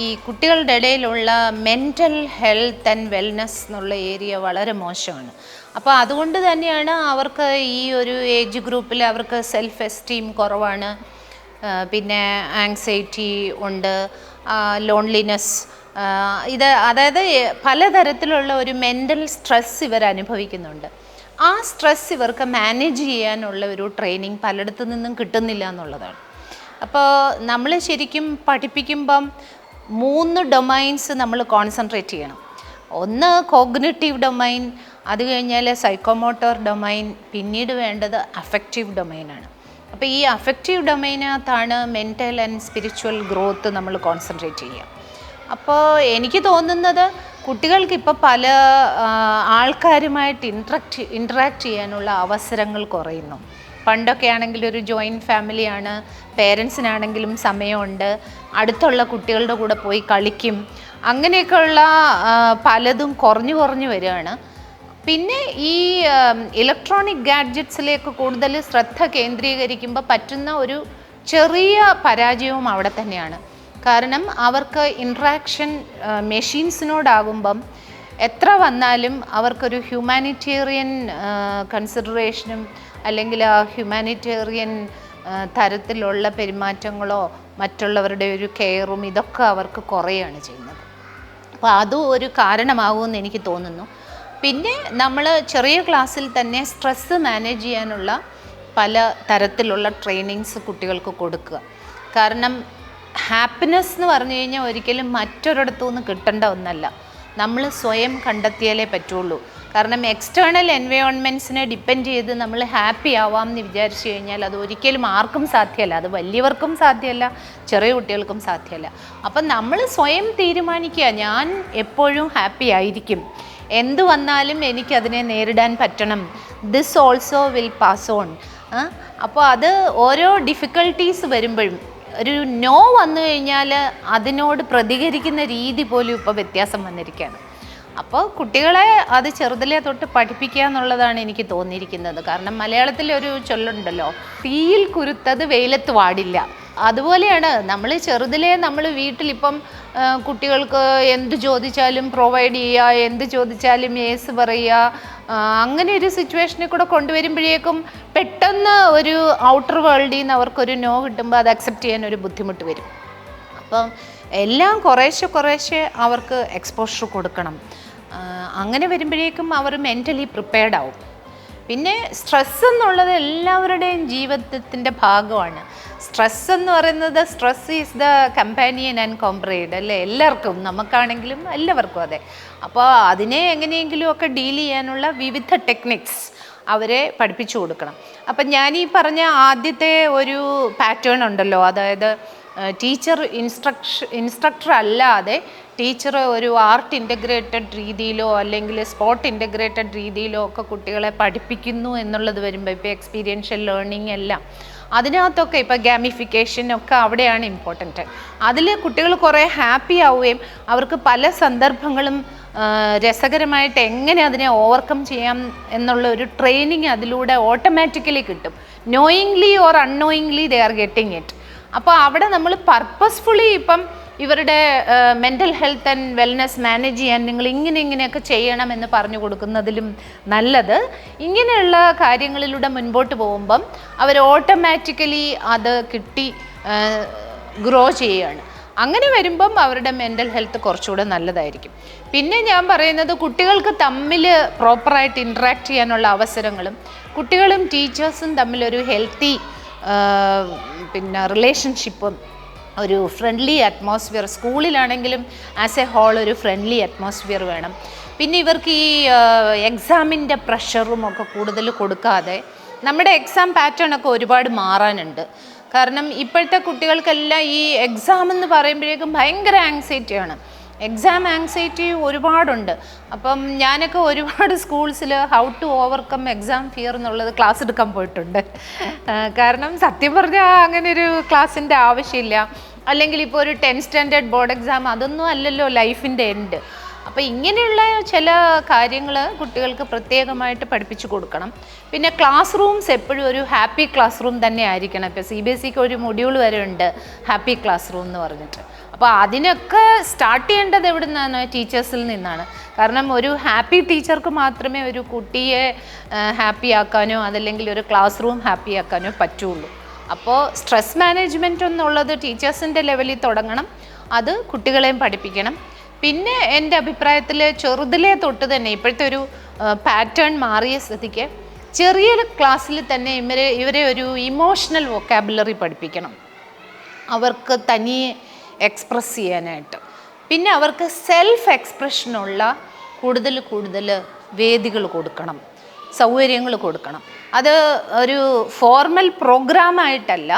ഈ കുട്ടികളുടെ ഇടയിലുള്ള മെൻ്റൽ ഹെൽത്ത് ആൻഡ് വെൽനെസ് എന്നുള്ള ഏരിയ വളരെ മോശമാണ്. അപ്പോൾ അതുകൊണ്ട് തന്നെയാണ് അവർക്ക് ഈ ഒരു ഏജ് ഗ്രൂപ്പിൽ അവർക്ക് സെൽഫ് എസ്റ്റീം കുറവാണ്, പിന്നെ ആങ്സൈറ്റി ഉണ്ട്, ലോൺലിനെസ്, അതായത് പലതരത്തിലുള്ള ഒരു മെൻ്റൽ സ്ട്രെസ് ഇവർ അനുഭവിക്കുന്നുണ്ട്. ആ സ്ട്രെസ് ഇവർക്ക് മാനേജ് ചെയ്യാനുള്ള ഒരു ട്രെയിനിങ് പലയിടത്തു നിന്നും കിട്ടുന്നില്ല എന്നുള്ളതാണ്. അപ്പോൾ നമ്മൾ ശരിക്കും പഠിപ്പിക്കുമ്പം 3 ഡൊമൈൻസ് നമ്മൾ കോൺസെൻട്രേറ്റ് ചെയ്യണം. ഒന്ന് കോഗ്നിറ്റീവ് ഡൊമൈൻ, അത് കഴിഞ്ഞാൽ സൈക്കോമോട്ടോർ ഡൊമൈൻ, പിന്നീട് വേണ്ടത് അഫക്റ്റീവ് ഡൊമൈനാണ്. അപ്പോൾ ഈ അഫക്റ്റീവ് ഡൊമൈനകത്താണ് മെൻ്റൽ ആൻഡ് സ്പിരിച്വൽ ഗ്രോത്ത് നമ്മൾ കോൺസെൻട്രേറ്റ് ചെയ്യുക. അപ്പോൾ എനിക്ക് തോന്നുന്നത് കുട്ടികൾക്ക് ഇപ്പോൾ പല ആൾക്കാരുമായിട്ട് ഇൻട്രാക്ട് ചെയ്യാനുള്ള അവസരങ്ങൾ കുറയുന്നു. പണ്ടൊക്കെ ആണെങ്കിൽ ഒരു ജോയിൻറ്റ് ഫാമിലിയാണ്, പേരൻസിനാണെങ്കിലും സമയമുണ്ട്, അടുത്തുള്ള കുട്ടികളുടെ കൂടെ പോയി കളിക്കും, അങ്ങനെയൊക്കെയുള്ള പലതും കുറഞ്ഞു വരികയാണ്. പിന്നെ ഈ ഇലക്ട്രോണിക് ഗാഡ്ജറ്റ്സിലേക്ക് കൂടുതൽ ശ്രദ്ധ കേന്ദ്രീകരിക്കുമ്പോൾ പറ്റുന്ന ഒരു ചെറിയ പരാജയവും അവിടെ തന്നെയാണ്. കാരണം അവർക്ക് ഇൻട്രാക്ഷൻ മെഷീൻസിനോടാകുമ്പം എത്ര വന്നാലും അവർക്കൊരു ഹ്യൂമാനിറ്റേറിയൻ കൺസിഡറേഷനും അല്ലെങ്കിൽ ആ ഹ്യൂമാനിറ്റേറിയൻ തരത്തിലുള്ള പെരുമാറ്റങ്ങളോ മറ്റുള്ളവരുടെ ഒരു കെയറും ഇതൊക്കെ അവർക്ക് കുറയുകയാണ് ചെയ്യുന്നത്. അപ്പോൾ അതും ഒരു കാരണമാകുമെന്ന് എനിക്ക് തോന്നുന്നു. പിന്നെ നമ്മൾ ചെറിയ ക്ലാസ്സിൽ തന്നെ സ്ട്രെസ്സ് മാനേജ് ചെയ്യാനുള്ള പല തരത്തിലുള്ള ട്രെയിനിങ്സ് കുട്ടികൾക്ക് കൊടുക്കുക. കാരണം ഹാപ്പിനെസ് എന്ന് പറഞ്ഞു കഴിഞ്ഞാൽ ഒരിക്കലും മറ്റൊരിടത്തു നിന്ന് കിട്ടേണ്ട ഒന്നല്ല, നമ്മൾ സ്വയം കണ്ടെത്തിയാലേ പറ്റുള്ളൂ. കാരണം എക്സ്റ്റേണൽ എൻവയോൺമെൻറ്റ്സിനെ ഡിപ്പെൻഡ് ചെയ്ത് നമ്മൾ ഹാപ്പി ആവാം എന്ന് വിചാരിച്ചു കഴിഞ്ഞാൽ അത് ഒരിക്കലും ആർക്കും സാധ്യമല്ല. അത് വലിയവർക്കും സാധ്യമല്ല, ചെറിയ കുട്ടികൾക്കും സാധ്യമല്ല. അപ്പം നമ്മൾ സ്വയം തീരുമാനിക്കുക, ഞാൻ എപ്പോഴും ഹാപ്പി ആയിരിക്കും എന്ത് വന്നാലും എനിക്കതിനെ നേരിടാൻ പറ്റണം. This also will pass on. അപ്പോൾ അത് ഓരോ ഡിഫിക്കൽട്ടീസ് വരുമ്പോഴും ഒരു നോ വന്നു കഴിഞ്ഞാൽ അതിനോട് പ്രതികരിക്കുന്ന രീതി പോലും ഇപ്പോൾ വ്യത്യാസം വന്നിരിക്കുകയാണ്. അപ്പോൾ കുട്ടികളെ അത് ചെറുതിലേ തൊട്ട് പഠിപ്പിക്കുക എന്നുള്ളതാണ് എനിക്ക് തോന്നിയിരിക്കുന്നത്. കാരണം മലയാളത്തിലൊരു ചൊല്ലുണ്ടല്ലോ, തീയിൽ കുരുത്തത് വെയിലത്ത് വാടില്ല. അതുപോലെയാണ് നമ്മൾ ചെറുതിലേ നമ്മൾ വീട്ടിലിപ്പം കുട്ടികൾക്ക് എന്ത് ചോദിച്ചാലും പ്രൊവൈഡ് ചെയ്യുക, എന്ത് ചോദിച്ചാലും യേസ് പറയുക, അങ്ങനെ ഒരു സിറ്റുവേഷനിൽ കൂടെ കൊണ്ടുവരുമ്പോഴേക്കും പെട്ടെന്ന് ഒരു ഔട്ടർ വേൾഡിൽ നിന്ന് അവർക്കൊരു നോ കിട്ടുമ്പോൾ അത് അക്സെപ്റ്റ് ചെയ്യാൻ ഒരു ബുദ്ധിമുട്ട് വരും. അപ്പം എല്ലാം കുറേശ്ശെ അവർക്ക് എക്സ്പോഷർ കൊടുക്കണം. അങ്ങനെ വരുമ്പോഴേക്കും അവർ മെൻ്റലി പ്രിപ്പയർഡ് ആവും. പിന്നെ സ്ട്രെസ് എന്നുള്ളത് എല്ലാവരുടെയും ജീവിതത്തിൻ്റെ ഭാഗമാണ്. സ്ട്രെസ് എന്ന് പറയുന്നത് stress is the companion and comrade അല്ലേ, എല്ലാവർക്കും, നമുക്കാണെങ്കിലും എല്ലാവർക്കും അതെ. അപ്പോൾ അതിനെ എങ്ങനെയെങ്കിലും ഒക്കെ ഡീൽ ചെയ്യാനുള്ള വിവിധ ടെക്നിക്സ് അവരെ പഠിപ്പിച്ചു കൊടുക്കണം. അപ്പം ഞാനീ പറഞ്ഞ ആദ്യത്തെ ഒരു പാറ്റേൺ ഉണ്ടല്ലോ, അതായത് ടീച്ചർ ഇൻസ്ട്രക്ടർ അല്ലാതെ ടീച്ചർ ഒരു ആർട്ട് ഇൻ്റഗ്രേറ്റഡ് രീതിയിലോ അല്ലെങ്കിൽ സ്പോർട്ട് ഇൻ്റഗ്രേറ്റഡ് രീതിയിലോ ഒക്കെ കുട്ടികളെ പഠിപ്പിക്കുന്നു എന്നുള്ളത് വരുമ്പോൾ, ഇപ്പോൾ എക്സ്പീരിയൻഷ്യൽ ലേണിംഗ് എല്ലാം അതിനകത്തൊക്കെ ഇപ്പോൾ ഗാമിഫിക്കേഷൻ ഒക്കെ അവിടെയാണ് ഇമ്പോർട്ടൻറ്റ്. അതിൽ കുട്ടികൾ കുറേ ഹാപ്പി ആവുകയും അവർക്ക് പല സന്ദർഭങ്ങളും രസകരമായിട്ട് എങ്ങനെ അതിനെ ഓവർകം ചെയ്യാം എന്നുള്ള ഒരു ട്രെയിനിങ് അതിലൂടെ ഓട്ടോമാറ്റിക്കലി കിട്ടും. Knowingly or unknowingly they are getting it. അപ്പോൾ അവിടെ നമ്മൾ പർപ്പസ്ഫുള്ളി ഇപ്പം ഇവരുടെ mental health and wellness manage ചെയ്യാൻ നിങ്ങൾ ഇങ്ങനെയൊക്കെ ചെയ്യണം എന്ന് പറഞ്ഞു കൊടുക്കുന്നതിലും നല്ലത് ഇങ്ങനെയുള്ള കാര്യങ്ങളിലൂടെ മുൻപോട്ട് പോകുമ്പം അവർ ഓട്ടോമാറ്റിക്കലി അത് കിട്ടി ഗ്രോ ചെയ്യുകയാണ്. അങ്ങനെ വരുമ്പം അവരുടെ മെൻ്റൽ ഹെൽത്ത് കുറച്ചുകൂടെ നല്ലതായിരിക്കും. പിന്നെ ഞാൻ പറയുന്നത് കുട്ടികൾക്ക് തമ്മിൽ പ്രോപ്പറായിട്ട് ഇൻട്രാക്ട് ചെയ്യാനുള്ള അവസരങ്ങളും കുട്ടികളും ടീച്ചേഴ്സും തമ്മിലൊരു ഹെൽത്തി പിന്നെ റിലേഷൻഷിപ്പും ഒരു ഫ്രണ്ട്ലി അറ്റ്മോസ്ഫിയർ സ്കൂളിലാണെങ്കിലും ആസ് എ ഹോൾ ഒരു ഫ്രണ്ട്ലി അറ്റ്മോസ്ഫിയർ വേണം. പിന്നെ ഇവർക്ക് ഈ എക്സാമിൻ്റെ പ്രഷറും ഒക്കെ കൂടുതൽ കൊടുക്കാതെ നമ്മുടെ എക്സാം പാറ്റേൺ ഒക്കെ ഒരുപാട് മാറാനുണ്ട്. കാരണം ഇപ്പോഴത്തെ കുട്ടികൾക്കെല്ലാം ഈ എക്സാം എന്ന് പറയുമ്പോഴേക്കും ഭയങ്കര ആങ്സൈറ്റിയാണ്. എക്സാം ആങ്സൈറ്റി ഒരുപാടുണ്ട്. അപ്പം ഞാനൊക്കെ ഒരുപാട് സ്കൂൾസിൽ how to overcome exam fear എന്നുള്ളത് ക്ലാസ് എടുക്കാൻ പോയിട്ടുണ്ട്. കാരണം സത്യം പറഞ്ഞാൽ അങ്ങനെ ഒരു ക്ലാസ്സിൻ്റെ ആവശ്യമില്ല. അല്ലെങ്കിൽ ഇപ്പോൾ ഒരു 10th സ്റ്റാൻഡേർഡ് ബോർഡ് എക്സാം അതൊന്നും അല്ലല്ലോ ലൈഫിൻ്റെ എൻഡ്. അപ്പോൾ ഇങ്ങനെയുള്ള ചില കാര്യങ്ങൾ കുട്ടികൾക്ക് പ്രത്യേകമായിട്ട് പഠിപ്പിച്ചു കൊടുക്കണം. പിന്നെ ക്ലാസ് റൂംസ് എപ്പോഴും ഒരു ഹാപ്പി ക്ലാസ് റൂം തന്നെ ആയിരിക്കണം. ഇപ്പോൾ CBSEക്ക് ഒരു മൊഡ്യൂൾ വരെ ഉണ്ട് ഹാപ്പി ക്ലാസ് റൂം എന്ന് പറഞ്ഞിട്ട്. അപ്പോൾ അതിനൊക്കെ സ്റ്റാർട്ട് ചെയ്യേണ്ടത് എവിടെ നിന്നാണ്? ടീച്ചേഴ്സിൽ നിന്നാണ്. കാരണം ഒരു ഹാപ്പി ടീച്ചർക്ക് മാത്രമേ ഒരു കുട്ടിയെ ഹാപ്പി ആക്കാനോ അതല്ലെങ്കിൽ ഒരു ക്ലാസ് റൂം ഹാപ്പി ആക്കാനോ പറ്റുള്ളൂ. അപ്പോൾ സ്ട്രെസ് മാനേജ്മെൻറ്റ് എന്നുള്ളത് ടീച്ചേഴ്സിൻ്റെ ലെവലിൽ തുടങ്ങണം, അത് കുട്ടികളെയും പഠിപ്പിക്കണം. പിന്നെ എൻ്റെ അഭിപ്രായത്തിൽ ചെറുതിലേ തൊട്ട് തന്നെ ഇപ്പോഴത്തെ ഒരു പാറ്റേൺ മാറിയ സ്ഥിതിക്ക് ചെറിയ ക്ലാസ്സിൽ തന്നെ ഇവരെ ഒരു ഇമോഷണൽ വൊക്കാബുലറി പഠിപ്പിക്കണം, അവർക്ക് തനിയെ എക്സ്പ്രസ് ചെയ്യാനായിട്ട്. പിന്നെ അവർക്ക് സെൽഫ് എക്സ്പ്രഷനുള്ള കൂടുതൽ വേദികൾ കൊടുക്കണം, സൗകര്യങ്ങൾ കൊടുക്കണം. അത് ഒരു ഫോർമൽ പ്രോഗ്രാമായിട്ടല്ല,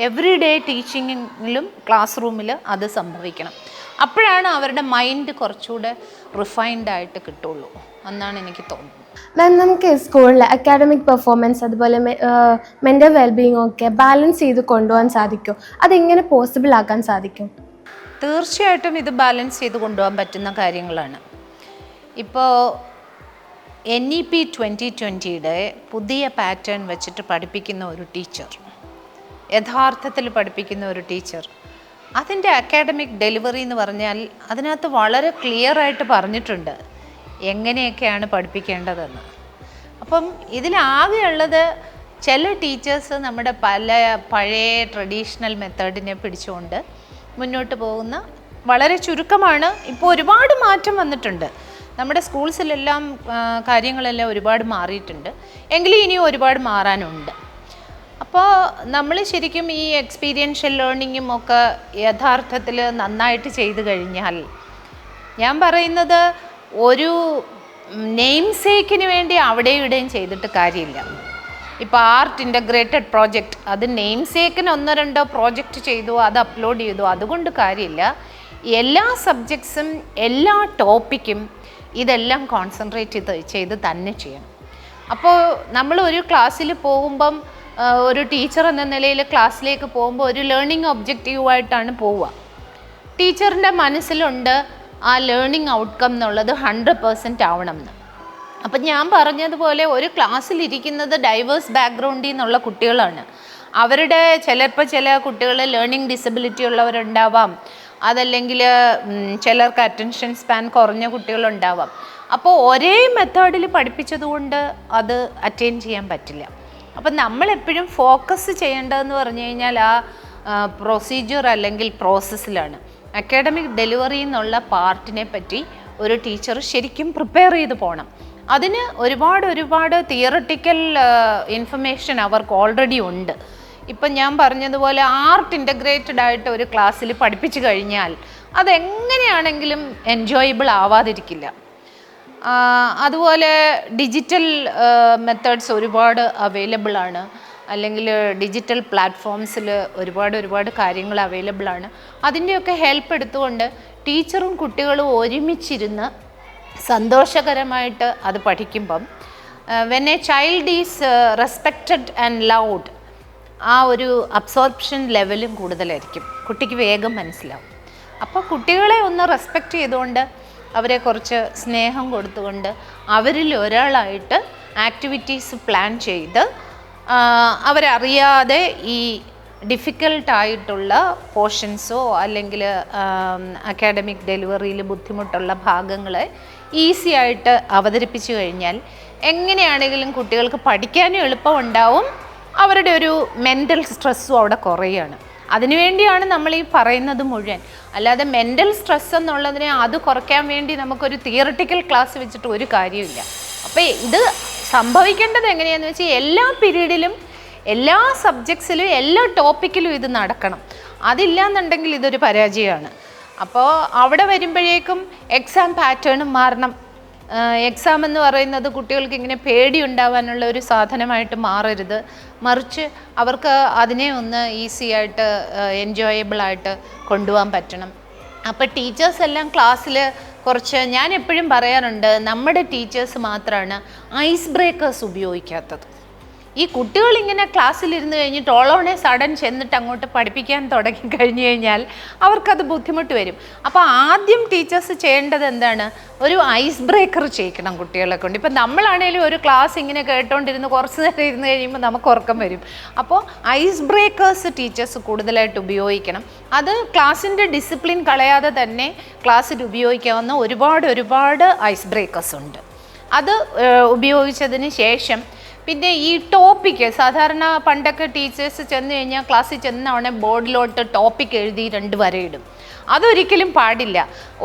എവറി ഡേ ടീച്ചിങ്ങിലും ക്ലാസ് റൂമിൽ അത് സംഭവിക്കണം. അപ്പോഴാണ് അവരുടെ മൈൻഡ് കുറച്ചുകൂടെ റിഫൈൻഡ് ആയിട്ട് കിട്ടുള്ളൂ എന്നാണ് എനിക്ക് തോന്നുന്നത്. മാം, നമുക്ക് സ്കൂളിൽ അക്കാഡമിക് പെർഫോമൻസ് അതുപോലെ മെൻ്റൽ വെൽബീയിങ് ഒക്കെ ബാലൻസ് ചെയ്ത് കൊണ്ടുപോകാൻ സാധിക്കും? അതെങ്ങനെ പോസിബിൾ ആക്കാൻ സാധിക്കും? തീർച്ചയായിട്ടും ഇത് ബാലൻസ് ചെയ്ത് കൊണ്ടുപോകാൻ പറ്റുന്ന കാര്യങ്ങളാണ്. ഇപ്പോൾ NEP 2020 പുതിയ പാറ്റേൺ വെച്ചിട്ട് പഠിപ്പിക്കുന്ന ഒരു ടീച്ചർ, യഥാർത്ഥത്തിൽ പഠിപ്പിക്കുന്ന ഒരു ടീച്ചർ, അതിൻ്റെ അക്കാഡമിക് ഡെലിവറി എന്ന് പറഞ്ഞാൽ അതിനകത്ത് വളരെ ക്ലിയറായിട്ട് പറഞ്ഞിട്ടുണ്ട് എങ്ങനെയൊക്കെയാണ് പഠിപ്പിക്കേണ്ടതെന്ന്. അപ്പം ഇതിലാകെയുള്ളത് ചില ടീച്ചേഴ്സ് നമ്മുടെ പഴയ ട്രഡീഷണൽ മെത്തേഡിനെ പിടിച്ചുകൊണ്ട് മുന്നോട്ട് പോകുന്ന വളരെ ചുരുക്കമാണ്. ഇപ്പോൾ ഒരുപാട് മാറ്റം വന്നിട്ടുണ്ട്, നമ്മുടെ സ്കൂൾസിലെല്ലാം കാര്യങ്ങളെല്ലാം ഒരുപാട് മാറിയിട്ടുണ്ട്, എങ്കിലും ഇനിയും ഒരുപാട് മാറാനുണ്ട്. അപ്പോൾ നമ്മൾ ശരിക്കും ഈ എക്സ്പീരിയൻഷ്യൽ ലേണിങ്ങും ഒക്കെ യഥാർത്ഥത്തിൽ നന്നായിട്ട് ചെയ്തു കഴിഞ്ഞാൽ, ഞാൻ പറയുന്നത് ഒരു നെയിം സേക്കിന് വേണ്ടി അവിടെയും ഇവിടെയും ചെയ്തിട്ട് കാര്യമില്ല. ഇപ്പോൾ ആർട്ട് ഇൻ്റഗ്രേറ്റഡ് പ്രോജക്റ്റ്, അത് നെയിം സേക്കിന് 1-2 പ്രോജക്റ്റ് ചെയ്തു, അത് അപ്ലോഡ് ചെയ്തു, അതുകൊണ്ട് കാര്യമില്ല. എല്ലാ സബ്ജക്ട്സും എല്ലാ ടോപ്പിക്കും ഇതെല്ലാം കോൺസെൻട്രേറ്റ് ചെയ്ത് തന്നെ ചെയ്യണം. അപ്പോൾ നമ്മൾ ഒരു ക്ലാസ്സിൽ പോകുമ്പം ഒരു ടീച്ചർ എന്ന നിലയിൽ ക്ലാസ്സിലേക്ക് പോകുമ്പോൾ ഒരു ലേണിംഗ് ഒബ്ജക്റ്റീവായിട്ടാണ് പോവുക. ടീച്ചറിൻ്റെ മനസ്സിലുണ്ട് ആ ലേണിംഗ് ഔട്ട്കം എന്നുള്ളത് 100% ആവണം എന്ന്. അപ്പം ഞാൻ പറഞ്ഞതുപോലെ ഒരു ക്ലാസ്സിലിരിക്കുന്നത് ഡൈവേഴ്സ് ബാക്ക്ഗ്രൗണ്ടിൽ നിന്നുള്ള കുട്ടികളാണ്. അവരുടെ ചിലപ്പോൾ ചില കുട്ടികൾ ലേണിംഗ് ഡിസബിലിറ്റി ഉള്ളവരുണ്ടാവാം, അതല്ലെങ്കിൽ ചിലർക്ക് അറ്റൻഷൻ സ്പാൻ കുറഞ്ഞ കുട്ടികളുണ്ടാവാം. അപ്പോൾ ഒരേ മെത്തേഡിൽ പഠിപ്പിച്ചതുകൊണ്ട് അത് അറ്റൈൻ ചെയ്യാൻ പറ്റില്ല. അപ്പം നമ്മളെപ്പോഴും ഫോക്കസ് ചെയ്യേണ്ടതെന്ന് പറഞ്ഞു കഴിഞ്ഞാൽ ആ പ്രൊസീജിയർ അല്ലെങ്കിൽ പ്രോസസ്സിലാണ്. അക്കാഡമിക് ഡെലിവറി എന്നുള്ള പാർട്ടിനെ പറ്റി ഒരു ടീച്ചർ ശരിക്കും പ്രിപ്പയർ ചെയ്ത് പോകണം. അതിന് ഒരുപാട് തിയറട്ടിക്കൽ ഇൻഫർമേഷൻ അവർക്ക് ഓൾറെഡി ഉണ്ട്. ഇപ്പം ഞാൻ പറഞ്ഞതുപോലെ ആർട്ട് ഇൻ്റഗ്രേറ്റഡ് ആയിട്ട് ഒരു ക്ലാസ്സിൽ പഠിപ്പിച്ചു കഴിഞ്ഞാൽ അതെങ്ങനെയാണെങ്കിലും എൻജോയബിൾ ആവാതിരിക്കില്ല. അതുപോലെ ഡിജിറ്റൽ മെത്തേഡ്സ് ഒരുപാട് അവൈലബിൾ ആണ്, അല്ലെങ്കിൽ ഡിജിറ്റൽ പ്ലാറ്റ്ഫോംസിൽ ഒരുപാട് കാര്യങ്ങൾ അവൈലബിൾ ആണ്. അതിൻ്റെയൊക്കെ ഹെൽപ്പ് എടുത്തുകൊണ്ട് ടീച്ചറും കുട്ടികളും ഒരുമിച്ചിരുന്ന് സന്തോഷകരമായിട്ട് അത് പഠിക്കുമ്പം when A child is respected and loud, ആ ഒരു അബ്സോർപ്ഷൻ ലെവലും കൂടുതലായിരിക്കും, കുട്ടിക്ക് വേഗം മനസ്സിലാവും. അപ്പോൾ കുട്ടികളെ ഒന്ന് റെസ്പെക്റ്റ് ചെയ്തുകൊണ്ട് അവരെ കുറച്ച് സ്നേഹം കൊടുത്തുകൊണ്ട് അവരിൽ ഒരാളായിട്ട് ആക്ടിവിറ്റീസ് പ്ലാൻ ചെയ്ത് അവരറിയാതെ ഈ ഡിഫിക്കൽട്ടായിട്ടുള്ള പോർഷൻസോ അല്ലെങ്കിൽ അക്കാഡമിക് ഡെലിവറിയിൽ ബുദ്ധിമുട്ടുള്ള ഭാഗങ്ങളെ ഈസി ആയിട്ട് അവതരിപ്പിച്ചു കഴിഞ്ഞാൽ എങ്ങനെയാണെങ്കിലും കുട്ടികൾക്ക് പഠിക്കാനും എളുപ്പമുണ്ടാവും, അവരുടെ ഒരു മെൻ്റൽ സ്ട്രെസ്സും അവിടെ കുറയുകയാണ്. അതിനുവേണ്ടിയാണ് നമ്മൾ ഈ പറയുന്നത് മുഴുവൻ. അല്ലാതെ മെൻ്റൽ സ്ട്രെസ് എന്നുള്ളതിനെ അത് കുറയ്ക്കാൻ വേണ്ടി നമുക്കൊരു തിയറട്ടിക്കൽ ക്ലാസ് വെച്ചിട്ട് ഒരു കാര്യമില്ല. അപ്പോൾ ഇത് സംഭവിക്കേണ്ടത് എങ്ങനെയാണെന്ന് വെച്ചാൽ എല്ലാ പീരീഡിലും എല്ലാ സബ്ജക്ട്സിലും എല്ലാ ടോപ്പിക്കിലും ഇത് നടക്കണം. അതില്ലാന്നുണ്ടെങ്കിൽ ഇതൊരു പരാജയമാണ്. അപ്പോൾ അവിടെ വരുമ്പോഴേക്കും എക്സാം പാറ്റേണും മാറണം. എക്സാം എന്ന് പറയുന്നത് കുട്ടികൾക്ക് ഇങ്ങനെ പേടി ഉണ്ടാവാനുള്ള ഒരു സാധനമായിട്ട് മാറരുത്, മറിച്ച് അവർക്ക് അതിനെ ഒന്ന് ഈസി ആയിട്ട് എൻജോയബിളായിട്ട് കൊണ്ടുപോകാൻ പറ്റണം. അപ്പോൾ ടീച്ചേഴ്സ് എല്ലാം ക്ലാസ്സിൽ കുറച്ച്, ഞാൻ എപ്പോഴും പറയാറുണ്ട്, നമ്മുടെ ടീച്ചേഴ്സ് മാത്രമാണ് ഐസ് ബ്രേക്കേഴ്സ് ഉപയോഗിക്കാത്തത്. ഈ കുട്ടികളിങ്ങനെ ക്ലാസ്സിലിരുന്ന് കഴിഞ്ഞിട്ട് ഓളോണെ സഡൻ ചെന്നിട്ട് അങ്ങോട്ട് പഠിപ്പിക്കാൻ തുടങ്ങി കഴിഞ്ഞു കഴിഞ്ഞാൽ അവർക്കത് ബുദ്ധിമുട്ട് വരും. അപ്പോൾ ആദ്യം ടീച്ചേഴ്സ് ചെയ്യേണ്ടത് എന്താണ്, ഒരു ഐസ് ബ്രേക്കർ ചെയ്യിക്കണം കുട്ടികളെ കൊണ്ട്. ഇപ്പം നമ്മളാണേലും ഒരു ക്ലാസ് ഇങ്ങനെ കേട്ടോണ്ടിരുന്ന് കുറച്ച് നേരം ഇരുന്ന് കഴിയുമ്പോൾ നമുക്ക് ഉറക്കം വരും. അപ്പോൾ ഐസ് ബ്രേക്കേഴ്സ് ടീച്ചേഴ്സ് കൂടുതലായിട്ട് ഉപയോഗിക്കണം. അത് ക്ലാസ്സിൻ്റെ ഡിസിപ്ലിൻ കളയാതെ തന്നെ ക്ലാസ്സിൽ ഉപയോഗിക്കാവുന്ന ഒരുപാട് ഐസ് ബ്രേക്കേഴ്സ് ഉണ്ട്. അത് ഉപയോഗിച്ചതിന് ശേഷം പിന്നെ ഈ ടോപ്പിക്ക്, സാധാരണ പണ്ടൊക്കെ ടീച്ചേഴ്സ് ചെന്ന് കഴിഞ്ഞാൽ ക്ലാസ്സിൽ ചെന്നവണെ ബോർഡിലോട്ട് ടോപ്പിക് എഴുതി 2 വരയിടും. അതൊരിക്കലും പാടില്ല.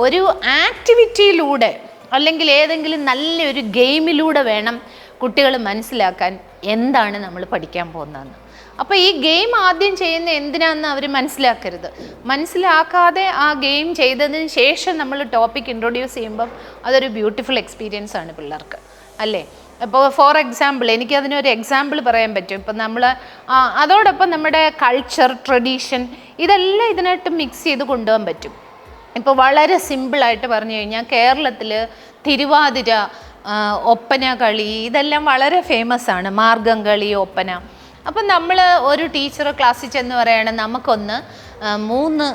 ഒരു ആക്ടിവിറ്റിയിലൂടെ അല്ലെങ്കിൽ ഏതെങ്കിലും നല്ലൊരു ഗെയിമിലൂടെ വേണം കുട്ടികൾ മനസ്സിലാക്കാൻ എന്താണ് നമ്മൾ പഠിക്കാൻ പോകുന്നതെന്ന്. അപ്പോൾ ഈ ഗെയിം ആദ്യം ചെയ്യുന്ന എന്തിനാണെന്ന് അവർ മനസ്സിലാക്കരുത്. മനസ്സിലാക്കാതെ ആ ഗെയിം ചെയ്തതിന് ശേഷം നമ്മൾ ടോപ്പിക് ഇൻട്രൊഡ്യൂസ് ചെയ്യുമ്പം അതൊരു ബ്യൂട്ടിഫുൾ എക്സ്പീരിയൻസ് ആണ് പിള്ളേർക്ക്, അല്ലേ? ഇപ്പോൾ ഫോർ എക്സാമ്പിൾ, എനിക്കതിനൊരു എക്സാമ്പിൾ പറയാൻ പറ്റും. ഇപ്പം നമ്മൾ അതോടൊപ്പം നമ്മുടെ കൾച്ചർ, ട്രഡീഷൻ, ഇതെല്ലാം ഇതിനായിട്ട് മിക്സ് ചെയ്ത് കൊണ്ടുപോകാൻ പറ്റും. ഇപ്പോൾ വളരെ സിമ്പിളായിട്ട് പറഞ്ഞു കഴിഞ്ഞാൽ കേരളത്തിൽ തിരുവാതിര, ഒപ്പന കളി, ഇതെല്ലാം വളരെ ഫേമസ് ആണ്. മാർഗം കളി, ഒപ്പന. അപ്പം നമ്മൾ ഒരു ടീച്ചർ ക്ലാസ്സിൽ ചെന്ന് പറയുകയാണ്, നമുക്കൊന്ന് 3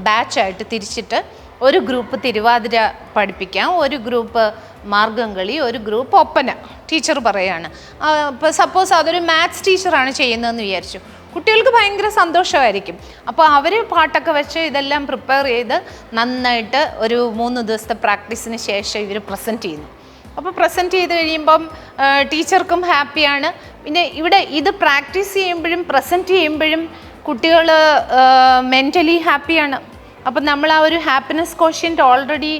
ബാച്ചായിട്ട് തിരിച്ചിട്ട് ഒരു ഗ്രൂപ്പ് തിരുവാതിര പഠിപ്പിക്കാം, ഒരു ഗ്രൂപ്പ് മാർഗം കളി, ഒരു ഗ്രൂപ്പ് ഒപ്പന. ടീച്ചർ പറയാണ്. ഇപ്പോൾ സപ്പോസ് അതൊരു മാത്സ് ടീച്ചറാണ് ചെയ്യുന്നതെന്ന് വിചാരിച്ചു. കുട്ടികൾക്ക് ഭയങ്കര സന്തോഷമായിരിക്കും. അപ്പോൾ അവർ പാട്ടൊക്കെ വെച്ച് ഇതെല്ലാം പ്രിപ്പയർ ചെയ്ത് നന്നായിട്ട് ഒരു 3 ദിവസത്തെ പ്രാക്ടീസിന് ശേഷം ഇവർ പ്രസൻറ്റ് ചെയ്യുന്നു. അപ്പോൾ പ്രസൻറ്റ് ചെയ്ത് കഴിയുമ്പം ടീച്ചർക്കും ഹാപ്പിയാണ്. പിന്നെ ഇവിടെ ഇത് പ്രാക്ടീസ് ചെയ്യുമ്പോഴും പ്രസൻറ്റ് ചെയ്യുമ്പോഴും കുട്ടികൾ മെൻ്റലി ഹാപ്പിയാണ്. അപ്പം നമ്മൾ ആ ഒരു ഹാപ്പിനെസ് കോഷ്യൻ്റ് ഓൾറെഡി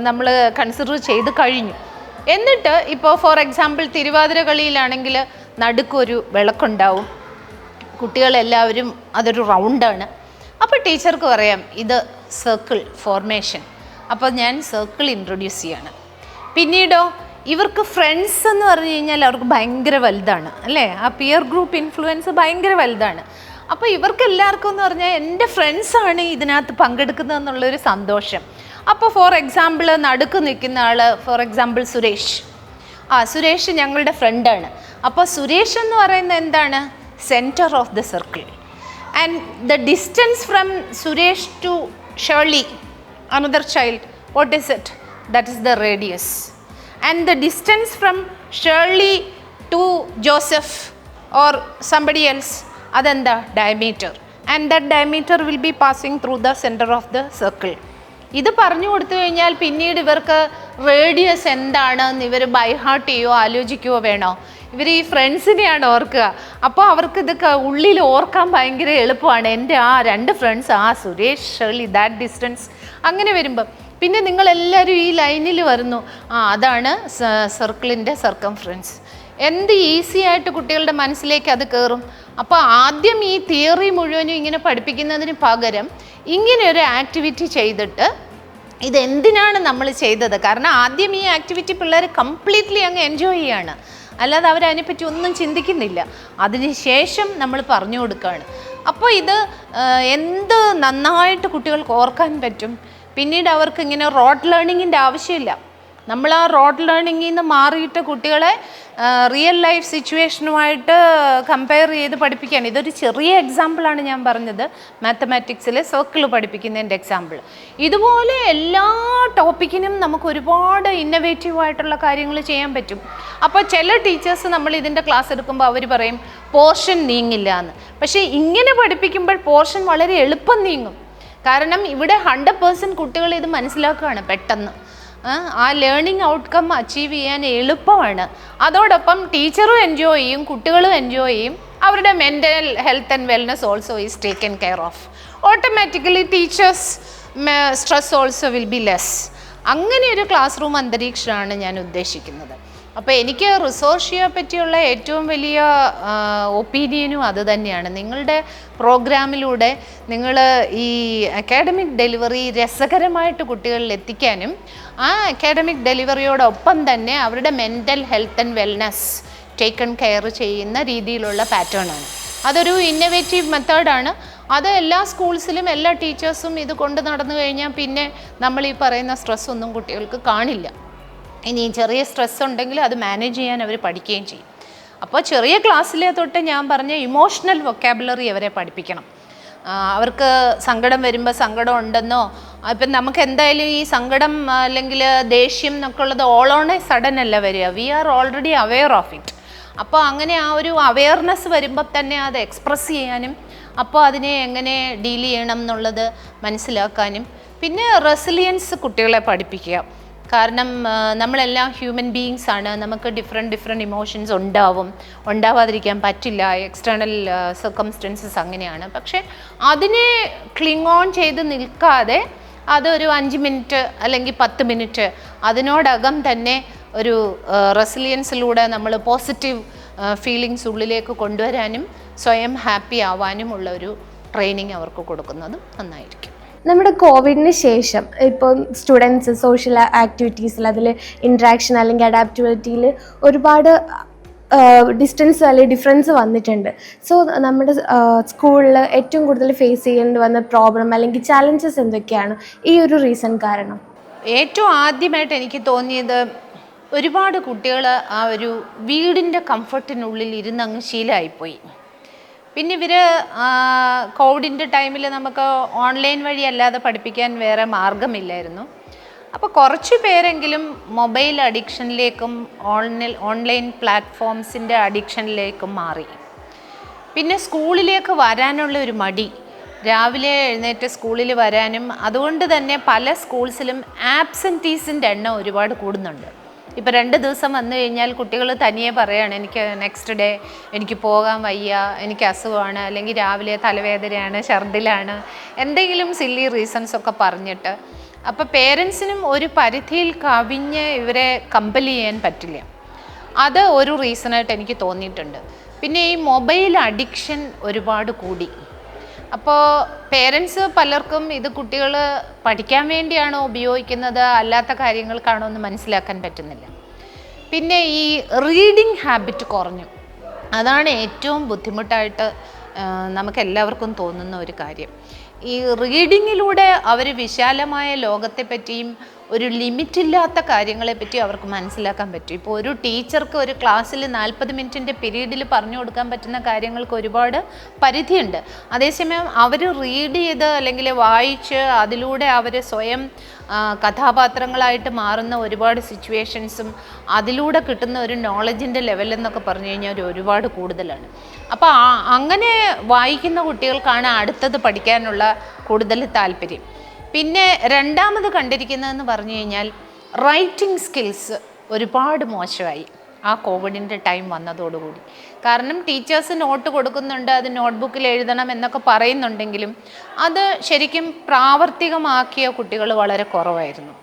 നമ്മൾ കൺസിഡർ ചെയ്ത് കഴിഞ്ഞു. എന്നിട്ട് ഇപ്പോൾ ഫോർ എക്സാമ്പിൾ തിരുവാതിര കളിയിലാണെങ്കിൽ നടുക്കൊരു വിളക്കുണ്ടാവും, കുട്ടികളെല്ലാവരും അതൊരു റൗണ്ടാണ്. അപ്പോൾ ടീച്ചർക്ക് പറയാം ഇത് സർക്കിൾ ഫോർമേഷൻ. അപ്പോൾ ഞാൻ സർക്കിൾ ഇൻട്രൊഡ്യൂസ് ചെയ്യാണ്. പിന്നീടോ ഇവർക്ക് ഫ്രണ്ട്സ് എന്ന് പറഞ്ഞു കഴിഞ്ഞാൽ അവർക്ക് ഭയങ്കര വലുതാണ്, അല്ലേ? ആ പിയർ ഗ്രൂപ്പ് ഇൻഫ്ലുവൻസ് ഭയങ്കര വലുതാണ്. അപ്പോൾ ഇവർക്ക് എല്ലാവർക്കും എന്ന് പറഞ്ഞാൽ എൻ്റെ ഫ്രണ്ട്സാണ് ഇതിനകത്ത് പങ്കെടുക്കുന്നതെന്നുള്ളൊരു സന്തോഷം. അപ്പോൾ ഫോർ എക്സാമ്പിൾ നടുക്ക് നിൽക്കുന്ന ആൾ, ഫോർ എക്സാമ്പിൾ സുരേഷ്. സുരേഷ് ഞങ്ങളുടെ ഫ്രണ്ടാണ്. അപ്പോൾ സുരേഷ് എന്ന് പറയുന്നത് എന്താണ്? Centre of the circle. And the distance from Suresh to Shirley, another child, what is it? That is the radius. And the distance from Shirley to Joseph or somebody else, adanda diameter. And that diameter will be passing through the center of the circle. ഇത് പറഞ്ഞു കൊടുത്തു കഴിഞ്ഞാൽ പിന്നീട് ഇവർക്ക് radius എന്താണെന്ന് ഇവർ by heart ചെയ്യുകയോ ആലോചിക്കുകയോ വേണോ? ഇവർ ഈ ഫ്രണ്ട്സിനെയാണ് ഓർക്കുക. അപ്പോൾ അവർക്ക് ഇതൊക്കെ ഉള്ളിൽ ഓർക്കാൻ ഭയങ്കര എളുപ്പമാണ്. എൻ്റെ 2 friends, Suresh, Shirley, that distance. അങ്ങനെ വരുമ്പം പിന്നെ നിങ്ങളെല്ലാവരും ഈ ലൈനിൽ വരുന്നു, അതാണ് സർക്കിളിൻ്റെ സർക്കംഫറൻസ്. എന്ത് ഈസി ആയിട്ട് കുട്ടികളുടെ മനസ്സിലേക്ക് അത് കയറും. അപ്പോൾ ആദ്യം ഈ തിയറി മുഴുവനും ഇങ്ങനെ പഠിപ്പിക്കുന്നതിന് പകരം ഇങ്ങനെ ഒരു ആക്ടിവിറ്റി ചെയ്തിട്ട് ഇതെന്തിനാണ് നമ്മൾ ചെയ്തത്, കാരണം ആദ്യം ഈ ആക്ടിവിറ്റി പിള്ളേർ കംപ്ലീറ്റ്ലി അങ്ങ് എൻജോയ് ചെയ്യാണ്, അല്ലാതെ അവരതിനെപ്പറ്റി ഒന്നും ചിന്തിക്കുന്നില്ല. അതിനുശേഷം നമ്മൾ പറഞ്ഞു കൊടുക്കുകയാണ്. അപ്പോൾ ഇത് എന്ത് നന്നായിട്ട് കുട്ടികൾക്ക് ഓർക്കാൻ പറ്റും. പിന്നീട് അവർക്ക് ഇങ്ങനെ റോഡ് ലേണിങ്ങിൻ്റെ ആവശ്യമില്ല. നമ്മൾ ആ റോഡ് ലേണിങ്ങിൽ നിന്ന് മാറിയിട്ട് കുട്ടികളെ റിയൽ ലൈഫ് സിറ്റുവേഷനുമായിട്ട് കമ്പയർ ചെയ്ത് പഠിപ്പിക്കുകയാണ്. ഇതൊരു ചെറിയ എക്സാമ്പിളാണ് ഞാൻ പറഞ്ഞത്, മാത്തമാറ്റിക്സിലെ സർക്കിൾ പഠിപ്പിക്കുന്നതിൻ്റെ എക്സാമ്പിൾ. ഇതുപോലെ എല്ലാ ടോപ്പിക്കിനും നമുക്ക് ഒരുപാട് ഇന്നവേറ്റീവായിട്ടുള്ള കാര്യങ്ങൾ ചെയ്യാൻ പറ്റും. അപ്പോൾ ചില ടീച്ചേഴ്സ് നമ്മൾ ഇതിൻ്റെ ക്ലാസ് എടുക്കുമ്പോൾ അവർ പറയും പോർഷൻ നീങ്ങില്ല എന്ന്. പക്ഷേ ഇങ്ങനെ പഠിപ്പിക്കുമ്പോൾ പോർഷൻ വളരെ എളുപ്പം നീങ്ങും. കാരണം ഇവിടെ 100% കുട്ടികൾ ഇത് മനസ്സിലാക്കുകയാണ് പെട്ടെന്ന്. ആ ലേണിംഗ് ഔട്ട്കം അച്ചീവ് ചെയ്യാൻ എളുപ്പമാണ്. അതോടൊപ്പം ടീച്ചറും എൻജോയ് ചെയ്യും, കുട്ടികളും എൻജോയ് ചെയ്യും. അവരുടെ mental health and wellness also is taken care of. Automatically teachers stress also will be less. അങ്ങനെ ഒരു ക്ലാസ് റൂം അന്തരീക്ഷമാണ് ഞാൻ ഉദ്ദേശിക്കുന്നത്. അപ്പോൾ എനിക്ക് റിസോർഷിയെ പറ്റിയുള്ള ഏറ്റവും വലിയ ഒപ്പീനിയനും അത് തന്നെയാണ്. നിങ്ങളുടെ പ്രോഗ്രാമിലൂടെ നിങ്ങൾ ഈ അക്കാഡമിക് ഡെലിവറി രസകരമായിട്ട് കുട്ടികളിൽ എത്തിക്കാനും ആ അക്കാഡമിക് ഡെലിവറിയോടൊപ്പം തന്നെ അവരുടെ mental health and wellness taken care ചെയ്യുന്ന രീതിയിലുള്ള പാറ്റേണാണ്. അതൊരു ഇന്നവേറ്റീവ് മെത്തേഡാണ്. അത് എല്ലാ സ്കൂൾസിലും എല്ലാ ടീച്ചേഴ്സും ഇത് കൊണ്ട് നടന്നു കഴിഞ്ഞാൽ പിന്നെ നമ്മൾ ഈ പറയുന്ന സ്ട്രെസ് ഒന്നും കുട്ടികൾക്ക് കാണില്ല. ഇനി ചെറിയ സ്ട്രെസ് ഉണ്ടെങ്കിൽ അത് മാനേജ് ചെയ്യാൻ അവർ പഠിക്കുകയും ചെയ്യും. അപ്പോൾ ചെറിയ ക്ലാസ്സിലെ തൊട്ട് ഞാൻ പറഞ്ഞ ഇമോഷണൽ വൊക്കാബുലറി അവരെ പഠിപ്പിക്കണം. അവർക്ക് സങ്കടം വരുമ്പോൾ സങ്കടം ഉണ്ടെന്നോ, ഇപ്പം നമുക്ക് എന്തായാലും ഈ സങ്കടം അല്ലെങ്കിൽ ദേഷ്യം എന്നൊക്കെ ഉള്ളത് ഓൾ ഓൺ എ സഡൻ അല്ല വരിക. We are already aware of it. അപ്പോൾ അങ്ങനെ ആ ഒരു അവെയർനെസ് വരുമ്പോൾ തന്നെ അത് എക്സ്പ്രസ് ചെയ്യാനും അപ്പോൾ അതിനെ എങ്ങനെ ഡീൽ ചെയ്യണം എന്നുള്ളത് മനസ്സിലാക്കാനും പിന്നെ റെസിലിയൻസ് കുട്ടികളെ പഠിപ്പിക്കുക. കാരണം നമ്മളെല്ലാം ഹ്യൂമൻ ബീയിങ്സ് ആണ്. നമുക്ക് ഡിഫറെൻറ്റ് ഇമോഷൻസ് ഉണ്ടാവാതിരിക്കാൻ പറ്റില്ല. എക്സ്റ്റേണൽ സർക്കംസ്റ്റൻസസ് അങ്ങനെയാണ്. പക്ഷേ അതിനെ ക്ലിങ് ഓൺ ചെയ്ത് നിൽക്കാതെ അതൊരു 5 മിനിറ്റ് അല്ലെങ്കിൽ 10 മിനിറ്റ് അതിനോടകം തന്നെ ഒരു റെസിലിയൻസിലൂടെ നമ്മൾ പോസിറ്റീവ് ഫീലിങ്സ് ഉള്ളിലേക്ക് കൊണ്ടുവരാനും സ്വയം ഹാപ്പി ആവാനും ഉള്ള ഒരു ട്രെയിനിങ് അവർക്ക് കൊടുക്കുന്നത് നന്നായിരിക്കും. നമ്മുടെ കോവിഡിന് ശേഷം ഇപ്പോൾ സ്റ്റുഡൻസ് സോഷ്യൽ ആക്ടിവിറ്റീസിൽ അതിൽ ഇൻട്രാക്ഷൻ അല്ലെങ്കിൽ അഡാപ്റ്റബിലിറ്റിയിൽ ഒരുപാട് ഡിസ്റ്റൻസ് അല്ലെങ്കിൽ ഡിഫറൻസ് വന്നിട്ടുണ്ട്. സോ നമ്മുടെ സ്കൂളിൽ ഏറ്റവും കൂടുതൽ ഫേസ് ചെയ്യേണ്ടി വന്ന പ്രോബ്ലം അല്ലെങ്കിൽ ചാലഞ്ചസ് എന്തൊക്കെയാണ് ഈ ഒരു റീസൺ കാരണം? ഏറ്റവും ആദ്യമായിട്ട് എനിക്ക് തോന്നിയത് ഒരുപാട് കുട്ടികൾ ആ ഒരു വീടിൻ്റെ കംഫർട്ടിനുള്ളിൽ ഇരുന്നങ്ങ് ശീലമായിപ്പോയി. പിന്നെ ഇവർ കോവിഡിൻ്റെ ടൈമിൽ നമുക്ക് ഓൺലൈൻ വഴി അല്ലാതെ പഠിപ്പിക്കാൻ വേറെ മാർഗമില്ലായിരുന്നു. അപ്പോൾ കുറച്ച് പേരെങ്കിലും മൊബൈൽ അഡിക്ഷനിലേക്കും ഓൺലൈൻ പ്ലാറ്റ്ഫോംസിൻ്റെ അഡിക്ഷനിലേക്കും മാറി. പിന്നെ സ്കൂളിലേക്ക് വരാനുള്ള ഒരു മടി, രാവിലെ എഴുന്നേറ്റ് സ്കൂളിൽ വരാനും അതുകൊണ്ട് തന്നെ പല സ്കൂൾസിലും ആബ്സെൻറ്റീസിൻ്റെ എണ്ണം ഒരുപാട് കൂടുന്നുണ്ട്. ഇപ്പോൾ 2 ദിവസം വന്നു കഴിഞ്ഞാൽ കുട്ടികൾ തനിയെ പറയുകയാണ് എനിക്ക് നെക്സ്റ്റ് ഡേ എനിക്ക് പോകാൻ വയ്യ, എനിക്ക് അസുഖമാണ്, അല്ലെങ്കിൽ രാവിലെ തലവേദനയാണ്, ഛർദിലാണ്, എന്തെങ്കിലും സില്ലി റീസൺസ് ഒക്കെ പറഞ്ഞിട്ട്. അപ്പോൾ പേരൻസിനും ഒരു പരിധിയിൽ കവിഞ്ഞ് ഇവരെ കമ്പൽ ചെയ്യാൻ പറ്റില്ല. അത് ഒരു റീസണായിട്ട് എനിക്ക് തോന്നിയിട്ടുണ്ട്. പിന്നെ ഈ മൊബൈൽ അഡിക്ഷൻ ഒരുപാട് കൂടി. അപ്പോൾ പേരൻസ് പലർക്കും ഇത് കുട്ടികൾ പഠിക്കാൻ വേണ്ടിയാണോ ഉപയോഗിക്കുന്നത് അല്ലാത്ത കാര്യങ്ങൾക്കാണോ എന്ന് മനസ്സിലാക്കാൻ പറ്റുന്നില്ല. പിന്നെ ഈ റീഡിങ് ഹാബിറ്റ് കുറഞ്ഞു. അതാണ് ഏറ്റവും ബുദ്ധിമുട്ടായിട്ട് നമുക്കെല്ലാവർക്കും തോന്നുന്ന ഒരു കാര്യം. ഈ റീഡിങ്ങിലൂടെ അവർ വിശാലമായ ലോകത്തെപ്പറ്റിയും ഒരു ലിമിറ്റില്ലാത്ത കാര്യങ്ങളെപ്പറ്റി അവർക്ക് മനസ്സിലാക്കാൻ പറ്റും. ഇപ്പോൾ ഒരു ടീച്ചർക്ക് ഒരു ക്ലാസ്സിൽ 40 മിനിറ്റിൻ്റെ പീരീഡിൽ പറഞ്ഞു കൊടുക്കാൻ പറ്റുന്ന കാര്യങ്ങൾക്ക് ഒരുപാട് പരിധിയുണ്ട്. അതേസമയം അവർ റീഡ് ചെയ്ത് അല്ലെങ്കിൽ വായിച്ച് അതിലൂടെ അവർ സ്വയം കഥാപാത്രങ്ങളായിട്ട് മാറുന്ന ഒരുപാട് സിറ്റുവേഷൻസും അതിലൂടെ കിട്ടുന്ന ഒരു നോളജിൻ്റെ ലെവൽ എന്നൊക്കെ പറഞ്ഞു കഴിഞ്ഞാൽ ഒരുപാട് കൂടുതലാണ്. അപ്പോൾ അങ്ങനെ വായിക്കുന്ന കുട്ടികൾക്കാണ് അടുത്തത് പഠിക്കാനുള്ള കൂടുതൽ താല്പര്യം. പിന്നെ രണ്ടാമത് കണ്ടിരിക്കുന്നതെന്ന് പറഞ്ഞു കഴിഞ്ഞാൽ റൈറ്റിംഗ് സ്കിൽസ് ഒരുപാട് മോശമായി ആ കോവിഡിൻ്റെ ടൈം വന്നതോടുകൂടി. കാരണം ടീച്ചേഴ്സ് നോട്ട് കൊടുക്കുന്നുണ്ട്, അത് നോട്ട്ബുക്കിൽ എഴുതണം എന്നൊക്കെ പറയുന്നുണ്ടെങ്കിലും അത് ശരിക്കും പ്രാവർത്തികമാക്കിയ കുട്ടികൾ വളരെ കുറവായിരുന്നു.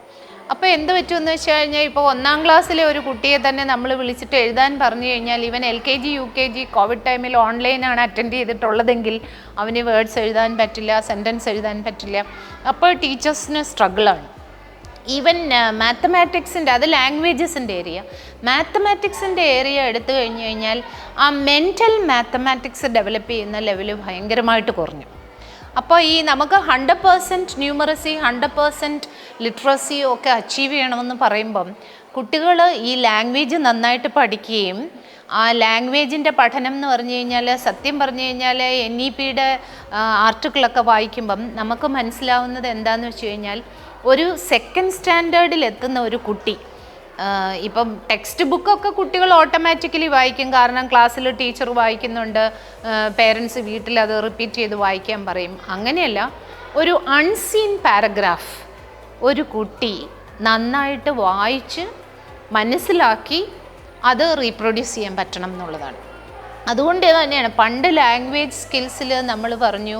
അപ്പോൾ എന്ത് പറ്റുമെന്ന് വെച്ച് കഴിഞ്ഞാൽ ഇപ്പോൾ 1ാം ക്ലാസ്സിലെ ഒരു കുട്ടിയെ തന്നെ നമ്മൾ വിളിച്ചിട്ട് എഴുതാൻ പറഞ്ഞു കഴിഞ്ഞാൽ ഇവൻ LKG UKG കോവിഡ് ടൈമിൽ ഓൺലൈനാണ് അറ്റൻഡ് ചെയ്തിട്ടുള്ളതെങ്കിൽ അവന് വേർഡ്സ് എഴുതാൻ പറ്റില്ല, സെൻറ്റൻസ് എഴുതാൻ പറ്റില്ല. അപ്പോൾ ടീച്ചേഴ്സിന് സ്ട്രഗിളാണ്. ഈവൻ മാത്തമാറ്റിക്സിൻ്റെ, അത് ലാംഗ്വേജസിൻ്റെ ഏരിയ, മാത്തമാറ്റിക്സിൻ്റെ ഏരിയ എടുത്തു കഴിഞ്ഞ് കഴിഞ്ഞാൽ ആ മെൻ്റൽ മാത്തമാറ്റിക്സ് ഡെവലപ്പ് ചെയ്യുന്ന ലെവൽ ഭയങ്കരമായിട്ട് കുറഞ്ഞു. അപ്പോൾ ഈ നമുക്ക് 100% ന്യൂമറസി 100% ലിറ്ററസി ഒക്കെ അച്ചീവ് ചെയ്യണമെന്ന് പറയുമ്പം കുട്ടികൾ ഈ ലാംഗ്വേജ് നന്നായിട്ട് പഠിക്കുകയും ആ ലാംഗ്വേജിൻ്റെ പഠനം എന്ന് പറഞ്ഞു കഴിഞ്ഞാൽ സത്യം പറഞ്ഞു കഴിഞ്ഞാൽ NEPയുടെ ആർട്ടിക്കിളൊക്കെ വായിക്കുമ്പം നമുക്ക് മനസ്സിലാവുന്നത് എന്താണെന്ന് വെച്ച് കഴിഞ്ഞാൽ ഒരു 2nd സ്റ്റാൻഡേർഡിൽ എത്തുന്ന ഒരു കുട്ടി, ഇപ്പം ടെക്സ്റ്റ് ബുക്കൊക്കെ കുട്ടികൾ ഓട്ടോമാറ്റിക്കലി വായിക്കും, കാരണം ക്ലാസ്സിൽ ടീച്ചർ വായിക്കുന്നുണ്ട്, പേരൻസ് വീട്ടിൽ അത് റിപ്പീറ്റ് ചെയ്ത് വായിക്കാൻ പറയും. അങ്ങനെയല്ല, ഒരു അൺസീൻ പാരഗ്രാഫ് ഒരു കുട്ടി നന്നായിട്ട് വായിച്ച് മനസ്സിലാക്കി അത് റീപ്രൊഡ്യൂസ് ചെയ്യാൻ പറ്റണം എന്നുള്ളതാണ്. അതുകൊണ്ട് തന്നെയാണ് പണ്ട് ലാംഗ്വേജ് സ്കിൽസിൽ നമ്മൾ പറഞ്ഞു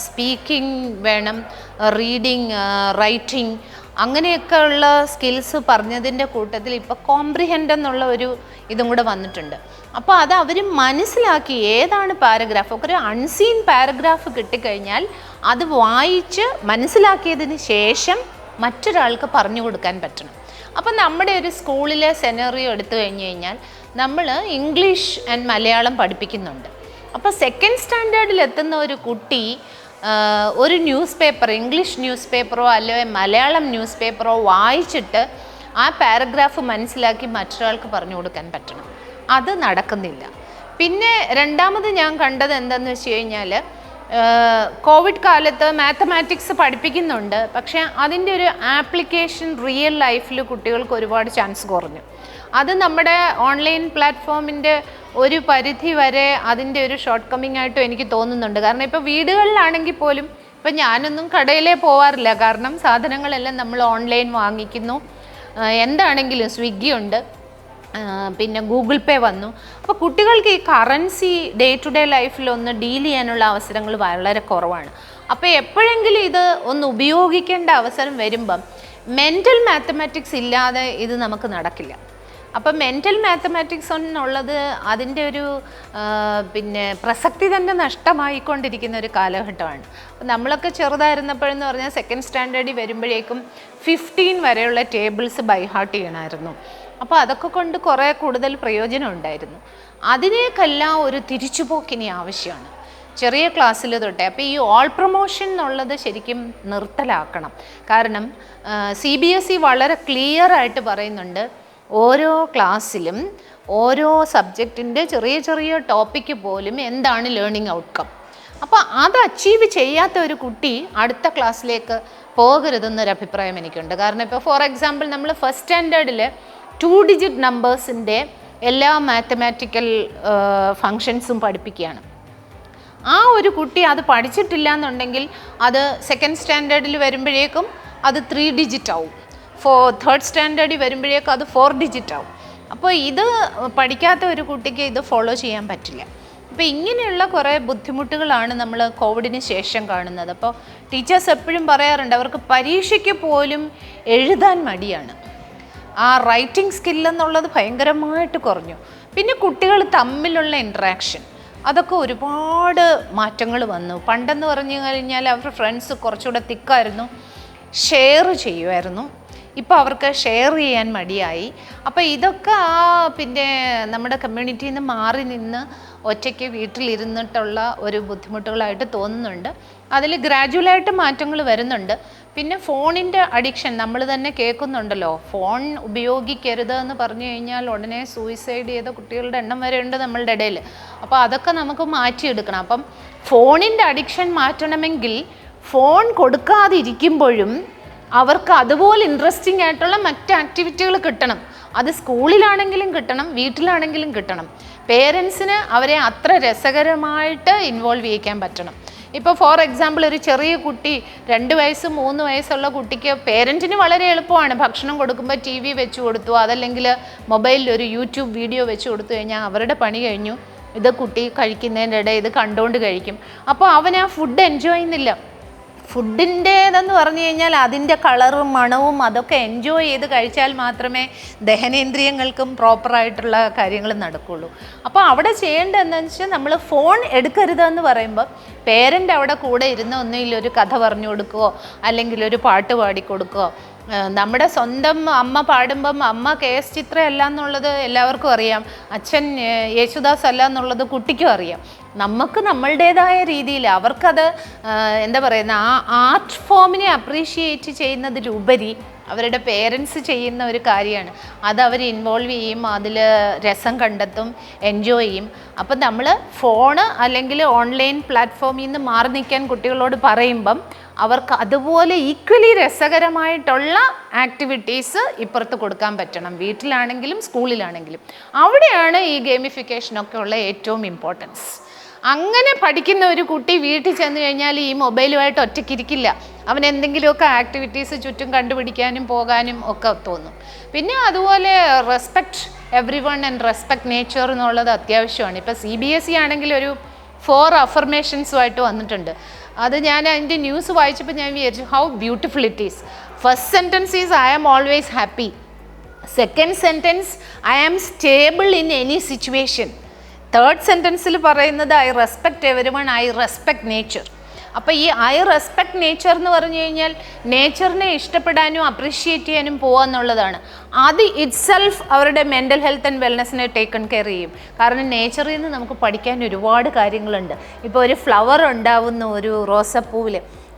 സ്പീക്കിംഗ് വേണം, റീഡിങ്, റൈറ്റിംഗ്, അങ്ങനെയൊക്കെ ഉള്ള സ്കിൽസ് പറഞ്ഞതിൻ്റെ കൂട്ടത്തിൽ ഇപ്പോൾ കോംപ്രിഹെൻഡ് എന്നുള്ള ഒരു ഇതും കൂടെ വന്നിട്ടുണ്ട്. അപ്പോൾ അത് അവർ മനസ്സിലാക്കി ഏതാണ് പാരഗ്രാഫ്. ഒക്കെ ഒരു അൺസീൻ പാരഗ്രാഫ് കിട്ടിക്കഴിഞ്ഞാൽ അത് വായിച്ച് മനസ്സിലാക്കിയതിന് ശേഷം മറ്റൊരാൾക്ക് പറഞ്ഞു കൊടുക്കാൻ പറ്റണം. അപ്പം നമ്മുടെ ഒരു സ്കൂളിലെ സെനറിയോ എടുത്തു കഴിഞ്ഞ് കഴിഞ്ഞാൽ നമ്മൾ ഇംഗ്ലീഷ് ആൻഡ് മലയാളം പഠിപ്പിക്കുന്നുണ്ട്. അപ്പോൾ 2nd സ്റ്റാൻഡേർഡിൽ എത്തുന്ന ഒരു കുട്ടി ഒരു ന്യൂസ് പേപ്പർ, ഇംഗ്ലീഷ് ന്യൂസ് പേപ്പറോ അല്ലെങ്കിൽ മലയാളം ന്യൂസ് പേപ്പറോ വായിച്ചിട്ട് ആ പാരഗ്രാഫ് മനസ്സിലാക്കി മറ്റൊരാൾക്ക് പറഞ്ഞു കൊടുക്കാൻ പറ്റണം. അത് നടക്കുന്നില്ല. പിന്നെ രണ്ടാമത് ഞാൻ കണ്ടത് എന്താണെന്ന് വെച്ച് കഴിഞ്ഞാൽ കോവിഡ് കാലത്ത് മാത്തമാറ്റിക്സ് പഠിപ്പിക്കുന്നുണ്ട്, പക്ഷേ അതിൻ്റെ ഒരു ആപ്ലിക്കേഷൻ റിയൽ ലൈഫിൽ കുട്ടികൾക്ക് ഒരുപാട് ചാൻസ് കുറഞ്ഞു. അത് നമ്മുടെ ഓൺലൈൻ പ്ലാറ്റ്ഫോമിൻ്റെ ഒരു പരിധി വരെ അതിൻ്റെ ഒരു ഷോർട്ട് കമ്മിങ് ആയിട്ടും എനിക്ക് തോന്നുന്നുണ്ട്. കാരണം ഇപ്പോൾ വീടുകളിലാണെങ്കിൽ പോലും ഇപ്പം ഞാനൊന്നും കടയിലേ പോവാറില്ല, കാരണം സാധനങ്ങളെല്ലാം നമ്മൾ ഓൺലൈൻ വാങ്ങിക്കുന്നു. എന്താണെങ്കിലും സ്വിഗ്ഗി ഉണ്ട്, പിന്നെ ഗൂഗിൾ പേ വന്നു. അപ്പോൾ കുട്ടികൾക്ക് ഈ കറൻസി ഡേ ടു ഡേ ലൈഫിലൊന്ന് ഡീൽ ചെയ്യാനുള്ള അവസരങ്ങൾ വളരെ കുറവാണ്. അപ്പോൾ എപ്പോഴെങ്കിലും ഇത് ഒന്ന് ഉപയോഗിക്കേണ്ട അവസരം വരുമ്പം മെൻ്റൽ മാത്തമാറ്റിക്സ് ഇല്ലാതെ ഇത് നമുക്ക് നടക്കില്ല. അപ്പം മെൻ്റൽ മാത്തമാറ്റിക്സ് എന്നുള്ളത് അതിൻ്റെ ഒരു പിന്നെ പ്രസക്തി തന്നെ നഷ്ടമായിക്കൊണ്ടിരിക്കുന്ന ഒരു കാലഘട്ടമാണ്. അപ്പം നമ്മളൊക്കെ ചെറുതായിരുന്നപ്പോഴെന്ന് പറഞ്ഞാൽ 2nd സ്റ്റാൻഡേർഡിൽ വരുമ്പോഴേക്കും 15 വരെയുള്ള ടേബിൾസ് ബൈ ഹാർട്ട് ചെയ്യണമായിരുന്നു. അപ്പോൾ അതൊക്കെ കൊണ്ട് കുറേ കൂടുതൽ പ്രയോജനം ഉണ്ടായിരുന്നു. അതിനേക്കെല്ലാം ഒരു തിരിച്ചുപോക്കിനി ആവശ്യമാണ് ചെറിയ ക്ലാസ്സിൽ തൊട്ടേ. അപ്പോൾ ഈ ഓൾ പ്രൊമോഷൻ എന്നുള്ളത് ശരിക്കും നിർത്തലാക്കണം. കാരണം CBSE വളരെ ക്ലിയർ ആയിട്ട് പറയുന്നുണ്ട്, ഓരോ ക്ലാസ്സിലും ഓരോ സബ്ജക്റ്റിൻ്റെ ചെറിയ ചെറിയ ടോപ്പിക്ക് പോലും എന്താണ് ലേണിംഗ് ഔട്ട്കം. അപ്പോൾ അത് അച്ചീവ് ചെയ്യാത്ത ഒരു കുട്ടി അടുത്ത ക്ലാസ്സിലേക്ക് പോകരുതെന്നൊരു അഭിപ്രായം എനിക്കുണ്ട്. കാരണം ഇപ്പോൾ ഫോർ എക്സാമ്പിൾ നമ്മൾ 1st സ്റ്റാൻഡേർഡിൽ 2 ഡിജിറ്റ് നമ്പേഴ്സിൻ്റെ എല്ലാ മാത്തമാറ്റിക്കൽ ഫങ്ഷൻസും പഠിപ്പിക്കുകയാണ്. ആ ഒരു കുട്ടി അത് പഠിച്ചിട്ടില്ല എന്നുണ്ടെങ്കിൽ അത് 2nd സ്റ്റാൻഡേർഡിൽ വരുമ്പോഴേക്കും അത് 3 ഡിജിറ്റ് ആവും, 3rd സ്റ്റാൻഡേർഡിൽ വരുമ്പോഴേക്കും അത് 4 ഡിജിറ്റ് ആവും. അപ്പോൾ ഇത് പഠിക്കാത്ത ഒരു കുട്ടിക്ക് ഇത് ഫോളോ ചെയ്യാൻ പറ്റില്ല. അപ്പോൾ ഇങ്ങനെയുള്ള കുറേ ബുദ്ധിമുട്ടുകളാണ് നമ്മൾ കോവിഡിന് ശേഷം കാണുന്നത്. അപ്പോൾ ടീച്ചേഴ്സ് എപ്പോഴും പറയാറുണ്ട് അവർക്ക് പരീക്ഷയ്ക്ക് പോലും എഴുതാൻ മടിയാണ്. ആ റൈറ്റിംഗ് സ്കില്ലെന്നുള്ളത് ഭയങ്കരമായിട്ട് കുറഞ്ഞു. പിന്നെ കുട്ടികൾ തമ്മിലുള്ള ഇൻട്രാക്ഷൻ, അതൊക്കെ ഒരുപാട് മാറ്റങ്ങൾ വന്നു. പണ്ടെന്ന് പറഞ്ഞു കഴിഞ്ഞാൽ അവരുടെ ഫ്രണ്ട്സ് കുറച്ചുകൂടെ തിക്കായിരുന്നു, ഷെയർ ചെയ്യുമായിരുന്നു. ഇപ്പോൾ അവർക്ക് ഷെയർ ചെയ്യാൻ മടിയായി. അപ്പോൾ ഇതൊക്കെ പിന്നെ നമ്മുടെ കമ്മ്യൂണിറ്റിയിൽ നിന്ന് മാറി നിന്ന് ഒറ്റയ്ക്ക് വീട്ടിലിരുന്നിട്ടുള്ള ഒരു ബുദ്ധിമുട്ടുകളായിട്ട് തോന്നുന്നുണ്ട്. അതിൽ ഗ്രാജുവലായിട്ട് മാറ്റങ്ങൾ വരുന്നുണ്ട്. പിന്നെ ഫോണിൻ്റെ അഡിക്ഷൻ നമ്മൾ തന്നെ കേൾക്കുന്നുണ്ടല്ലോ, ഫോൺ ഉപയോഗിക്കരുത് എന്ന് പറഞ്ഞു കഴിഞ്ഞാൽ ഉടനെ സൂയിസൈഡ് ചെയ്ത കുട്ടികളുടെ എണ്ണം വരെ ഉണ്ട് നമ്മളുടെ ഇടയിൽ. അപ്പോൾ അതൊക്കെ നമുക്ക് മാറ്റിയെടുക്കണം. അപ്പം ഫോണിൻ്റെ അഡിക്ഷൻ മാറ്റണമെങ്കിൽ ഫോൺ കൊടുക്കാതിരിക്കുമ്പോഴും അവർക്ക് അതുപോലെ ഇൻട്രസ്റ്റിംഗ് ആയിട്ടുള്ള മറ്റ് ആക്ടിവിറ്റികൾ കിട്ടണം. അത് സ്കൂളിലാണെങ്കിലും കിട്ടണം, വീട്ടിലാണെങ്കിലും കിട്ടണം. പേരൻസിന് അവരെ അത്ര രസകരമായിട്ട് ഇൻവോൾവ് ചെയ്യിക്കാൻ പറ്റണം. ഇപ്പോൾ ഫോർ എക്സാമ്പിൾ ഒരു ചെറിയ കുട്ടി 2 വയസ്സ് 3 വയസ്സുള്ള കുട്ടിക്ക് പേരൻറ്റിന് വളരെ എളുപ്പമാണ്. ഭക്ഷണം കൊടുക്കുമ്പോൾ TV വെച്ച് കൊടുത്തു, അതല്ലെങ്കിൽ മൊബൈലിൽ ഒരു യൂട്യൂബ് വീഡിയോ വെച്ച് കൊടുത്തു കഴിഞ്ഞാൽ അവരുടെ പണി കഴിഞ്ഞു. ഇത് കുട്ടി കഴിക്കുന്നതിൻ്റെ ഇടയിൽ ഇത് കണ്ടുകൊണ്ട് കഴിക്കും. അപ്പോൾ അവൻ ആ ഫുഡ് എൻജോയ് ചെയ്യുന്നില്ല. ഫുഡിൻ്റേതെന്ന് പറഞ്ഞു കഴിഞ്ഞാൽ അതിൻ്റെ കളറും മണവും അതൊക്കെ എൻജോയ് ചെയ്ത് കഴിച്ചാൽ മാത്രമേ ദഹനേന്ദ്രിയങ്ങൾക്കും പ്രോപ്പറായിട്ടുള്ള കാര്യങ്ങൾ നടക്കുകയുള്ളൂ. അപ്പോൾ അവിടെ ചെയ്യേണ്ടത് എന്താണെന്ന് വെച്ചാൽ നമ്മൾ ഫോൺ എടുക്കരുതെന്ന് പറയുമ്പോൾ പേരൻ്റ് അവിടെ കൂടെ ഇരുന്ന് ഒന്നുകിൽ ഒരു കഥ പറഞ്ഞു കൊടുക്കുകയോ അല്ലെങ്കിൽ ഒരു പാട്ട് പാടിക്കൊടുക്കുകയോ. നമ്മുടെ സ്വന്തം അമ്മ പാടുമ്പം അമ്മ KS ചിത്ര അല്ല എന്നുള്ളത് എല്ലാവർക്കും അറിയാം, അച്ഛൻ യേശുദാസ് അല്ല എന്നുള്ളത് കുട്ടിക്കും അറിയാം. നമുക്ക് നമ്മളുടേതായ രീതിയിൽ അവർക്കത് എന്താ പറയുന്ന ആ ആർട്ട് ഫോമിനെ അപ്രീഷിയേറ്റ് ചെയ്യുന്നതിലുപരി അവരുടെ പേരൻസ് ചെയ്യുന്ന ഒരു കാര്യമാണ്. അത് അവർ ഇൻവോൾവ് ചെയ്യും, അതിൽ രസം കണ്ടെത്തും, എൻജോയ് ചെയ്യും. അപ്പം നമ്മൾ ഫോണ് അല്ലെങ്കിൽ ഓൺലൈൻ പ്ലാറ്റ്ഫോമിൽ നിന്ന് മാറി നിൽക്കാൻ കുട്ടികളോട് പറയുമ്പം അവർക്ക് അതുപോലെ ഈക്വലി രസകരമായിട്ടുള്ള ആക്ടിവിറ്റീസ് ഇപ്പുറത്ത് കൊടുക്കാൻ പറ്റണം, വീട്ടിലാണെങ്കിലും സ്കൂളിലാണെങ്കിലും. അവിടെയാണ് ഈ ഗെയിമിഫിക്കേഷനൊക്കെ ഉള്ള ഏറ്റവും ഇമ്പോർട്ടൻസ്. അങ്ങനെ പഠിക്കുന്ന ഒരു കുട്ടി വീട്ടിൽ ചെന്ന് കഴിഞ്ഞാൽ ഈ മൊബൈലുമായിട്ട് ഒറ്റയ്ക്കിരിക്കില്ല. അവൻ എന്തെങ്കിലുമൊക്കെ ആക്ടിവിറ്റീസ് ചുറ്റും കണ്ടുപിടിക്കാനും പോകാനും ഒക്കെ തോന്നും. പിന്നെ അതുപോലെ respect every one and respect nature എന്നുള്ളത് അത്യാവശ്യമാണ്. ഇപ്പോൾ CBSE ആണെങ്കിൽ ഒരു 4 അഫർമേഷൻസുമായിട്ട് വന്നിട്ടുണ്ട്. അത് ഞാൻ അതിൻ്റെ ന്യൂസ് വായിച്ചപ്പോൾ ഞാൻ വിചാരിച്ചു how beautiful it is. First sentence is I am always happy. Second sentence I am stable in any situation. Third സെൻറ്റൻസിൽ പറയുന്നത് I respect everyone, I respect nature. അപ്പോൾ ഈ ഐ റെസ്പെക്ട് നേച്ചർ എന്ന് പറഞ്ഞു കഴിഞ്ഞാൽ നേച്ചറിനെ ഇഷ്ടപ്പെടാനും അപ്രീഷിയേറ്റ് ചെയ്യാനും പോകുക എന്നുള്ളതാണ്. അത് ഇറ്റ്സെൽഫ് അവരുടെ മെൻ്റൽ ഹെൽത്ത് ആൻഡ് വെൽനെസ്സിനെ ടേക്കൺ കെയർ ചെയ്യും. കാരണം നേച്ചറിൽ നിന്ന് നമുക്ക് പഠിക്കാൻ ഒരുപാട് കാര്യങ്ങളുണ്ട്. ഇപ്പോൾ ഒരു ഫ്ലവർ ഉണ്ടാവുന്ന ഒരു റോസപ്പൂവിൽ,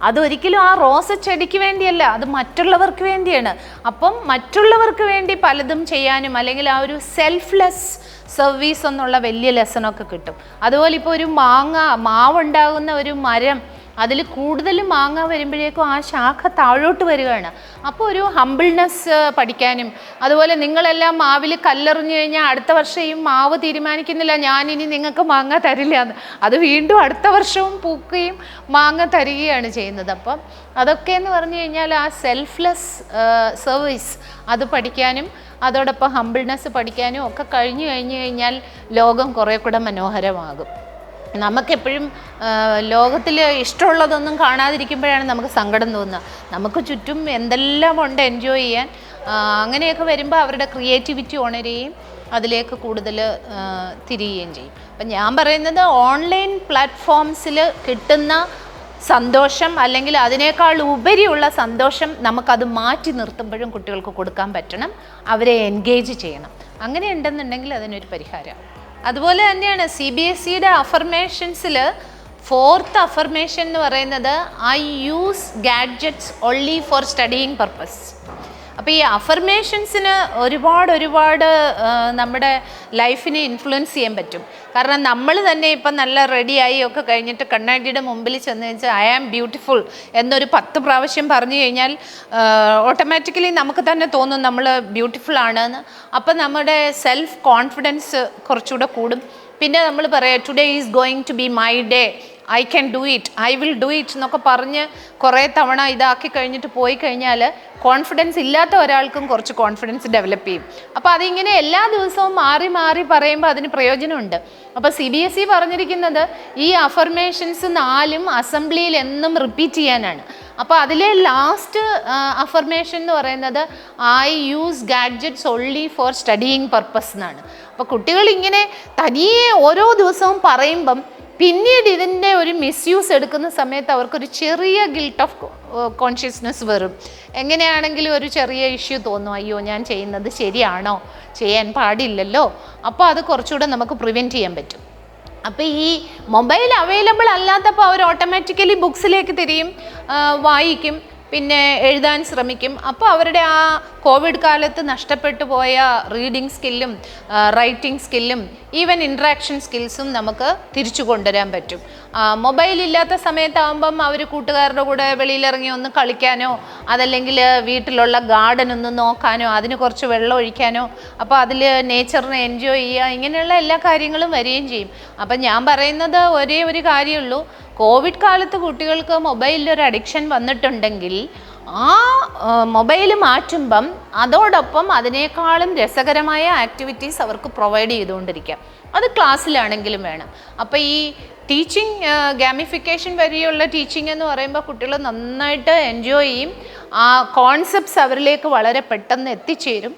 അതൊരിക്കലും ആ റോസ ചെടിക്ക് വേണ്ടിയല്ല, അത് മറ്റുള്ളവർക്ക് വേണ്ടിയാണ്. അപ്പം മറ്റുള്ളവർക്ക് വേണ്ടി പലതും ചെയ്യാനും അല്ലെങ്കിൽ ആ ഒരു സെൽഫ്ലെസ് സർവീസ് എന്നുള്ള വലിയ ലെസണൊക്കെ കിട്ടും. അതുപോലെ ഇപ്പോൾ ഒരു മാവുണ്ടാകുന്ന ഒരു മരം, അതിൽ കൂടുതൽ മാങ്ങ വരുമ്പോഴേക്കും ആ ശാഖ താഴോട്ട് വരികയാണ്. അപ്പോൾ ഒരു ഹംബിൾനെസ് പഠിക്കാനും, അതുപോലെ നിങ്ങളെല്ലാം മാവിൽ കല്ലെറിഞ്ഞു കഴിഞ്ഞാൽ അടുത്ത വർഷം ഈ മാവ് തീരുമാനിക്കുന്നില്ല ഞാനിനി നിങ്ങൾക്ക് മാങ്ങ തരില്ല എന്ന്, അത് വീണ്ടും അടുത്ത വർഷവും പൂക്കുകയും മാങ്ങ തരികയാണ് ചെയ്യുന്നത്. അപ്പം അതൊക്കെയെന്ന് പറഞ്ഞു കഴിഞ്ഞാൽ ആ സെൽഫ്ലെസ് സർവീസ് അത് പഠിക്കാനും അതോടൊപ്പം ഹംബിൾനെസ് പഠിക്കാനും ഒക്കെ കഴിഞ്ഞു കഴിഞ്ഞാൽ ലോകം കുറേ കൂടെ മനോഹരമാകും. നമുക്കെപ്പോഴും ലോകത്തിൽ ഇഷ്ടമുള്ളതൊന്നും കാണാതിരിക്കുമ്പോഴാണ് നമുക്ക് സങ്കടം തോന്നുക. നമുക്ക് ചുറ്റും എന്തെല്ലാം ഉണ്ട് എൻജോയ് ചെയ്യാൻ. അങ്ങനെയൊക്കെ വരുമ്പോൾ അവരുടെ ക്രിയേറ്റിവിറ്റി ഉണരുകയും അതിലേക്ക് കൂടുതൽ തിരിയുകയും ചെയ്യും. അപ്പം ഞാൻ പറയുന്നത് ഓൺലൈൻ പ്ലാറ്റ്ഫോംസിൽ കിട്ടുന്ന സന്തോഷം അല്ലെങ്കിൽ അതിനേക്കാൾ ഉപരിയുള്ള സന്തോഷം നമുക്കത് മാറ്റി നിർത്തുമ്പോഴും കുട്ടികൾക്ക് കൊടുക്കാൻ പറ്റണം, അവരെ എൻഗേജ് ചെയ്യണം. അങ്ങനെ ഉണ്ടെന്നുണ്ടെങ്കിൽ അതിനൊരു പരിഹാരമാണ്. അതുപോലെ തന്നെയാണ് CBSEയുടെ അഫർമേഷൻസിൽ 4th അഫർമേഷൻ എന്ന് പറയുന്നത് I use gadgets only four studying purpose. അപ്പോൾ ഈ അഫർമേഷൻസിന് ഒരുപാട് നമ്മുടെ ലൈഫിനെ ഇൻഫ്ലുവൻസ് ചെയ്യാൻ പറ്റും. കാരണം നമ്മൾ തന്നെ ഇപ്പം നല്ല റെഡിയായി ഒക്കെ കഴിഞ്ഞിട്ട് കണ്ണാടിയുടെ മുമ്പിൽ ചെന്ന് വെച്ചാൽ ഐ ആം ബ്യൂട്ടിഫുൾ എന്നൊരു 10 പ്രാവശ്യം പറഞ്ഞു കഴിഞ്ഞാൽ ഓട്ടോമാറ്റിക്കലി നമുക്ക് തന്നെ തോന്നും നമ്മൾ ബ്യൂട്ടിഫുൾ ആണെന്ന്. അപ്പം നമ്മുടെ സെൽഫ് കോൺഫിഡൻസ് കുറച്ചുകൂടെ കൂടും. പിന്നെ നമ്മൾ പറയാം today is going to be my day, I can do it, I will do it എന്നൊക്കെ പറഞ്ഞ് കുറേ തവണ ഇതാക്കി കഴിഞ്ഞിട്ട് പോയി കഴിഞ്ഞാൽ കോൺഫിഡൻസ് ഇല്ലാത്ത ഒരാൾക്കും കുറച്ച് കോൺഫിഡൻസ് ഡെവലപ്പ് ചെയ്യും. അപ്പോൾ അതിങ്ങനെ എല്ലാ ദിവസവും മാറി മാറി പറയുമ്പോൾ അതിന് പ്രയോജനമുണ്ട്. അപ്പോൾ CBSE പറഞ്ഞിരിക്കുന്നത് ഈ അഫർമേഷൻസ് 4ഉം അസംബ്ലിയിൽ എന്നും റിപ്പീറ്റ് ചെയ്യാനാണ്. അപ്പോൾ അതിലെ ലാസ്റ്റ് അഫർമേഷൻ എന്ന് പറയുന്നത് I use gadgets only four studying purpose എന്നാണ്. അപ്പോൾ കുട്ടികൾ ഇങ്ങനെ തനിയെ ഓരോ ദിവസവും പറയുമ്പം പിന്നീട് ഇതിൻ്റെ ഒരു മിസ്യൂസ് എടുക്കുന്ന സമയത്ത് അവർക്കൊരു ചെറിയ ഗിൽട്ട് ഓഫ് കോൺഷ്യസ്നെസ് വരും. എങ്ങനെയാണെങ്കിലും ഒരു ചെറിയ ഇഷ്യൂ തോന്നും, അയ്യോ ഞാൻ ചെയ്യുന്നത് ശരിയാണോ, ചെയ്യാൻ പാടില്ലല്ലോ. അപ്പോൾ അത് കുറച്ചുകൂടെ നമുക്ക് പ്രിവെൻറ്റ് ചെയ്യാൻ പറ്റും. അപ്പോൾ ഈ മൊബൈൽ അവൈലബിൾ അല്ലാത്തപ്പോൾ അവർ ഓട്ടോമാറ്റിക്കലി ബുക്സിലേക്ക് തിരിയും, വായിക്കും, പിന്നെ എഴുതാൻ ശ്രമിക്കും. അപ്പോൾ അവരുടെ ആ കോവിഡ് കാലത്ത് നഷ്ടപ്പെട്ടു പോയ റീഡിങ് സ്കില്ലും റൈറ്റിംഗ് സ്കില്ലും ഈവൻ ഇൻട്രാക്ഷൻ സ്കിൽസും നമുക്ക് തിരിച്ചു കൊണ്ടുവരാൻ പറ്റും. മൊബൈൽ ഇല്ലാത്ത സമയത്താകുമ്പം അവർ കൂട്ടുകാരുടെ കൂടെ വെളിയിലിറങ്ങി ഒന്ന് കളിക്കാനോ, അതല്ലെങ്കിൽ വീട്ടിലുള്ള ഗാർഡൻ ഒന്ന് നോക്കാനോ, അതിന് കുറച്ച് വെള്ളം ഒഴിക്കാനോ, അപ്പോൾ അതിൽ നേച്ചറിനെ എൻജോയ് ചെയ്യുക, ഇങ്ങനെയുള്ള എല്ലാ കാര്യങ്ങളും വരികയും ചെയ്യും. അപ്പം ഞാൻ പറയുന്നത് ഒരേ ഒരു കാര്യമുള്ളൂ, കോവിഡ് കാലത്ത് കുട്ടികൾക്ക് മൊബൈലിലൊരു അഡിക്ഷൻ വന്നിട്ടുണ്ടെങ്കിൽ ആ മൊബൈൽ മാറ്റുമ്പം അതോടൊപ്പം അതിനേക്കാളും രസകരമായ ആക്ടിവിറ്റീസ് അവർക്ക് പ്രൊവൈഡ് ചെയ്തുകൊണ്ടിരിക്കാം. അത് ക്ലാസ്സിലാണെങ്കിലും വേണം. അപ്പോൾ ഈ ടീച്ചിങ് ഗാമിഫിക്കേഷൻ വഴിയുള്ള ടീച്ചിങ് എന്ന് പറയുമ്പോൾ കുട്ടികൾ നന്നായിട്ട് എൻജോയ് ചെയ്യും. ആ കോൺസെപ്റ്റ്സ് അവരിലേക്ക് വളരെ പെട്ടെന്ന് എത്തിച്ചേരും.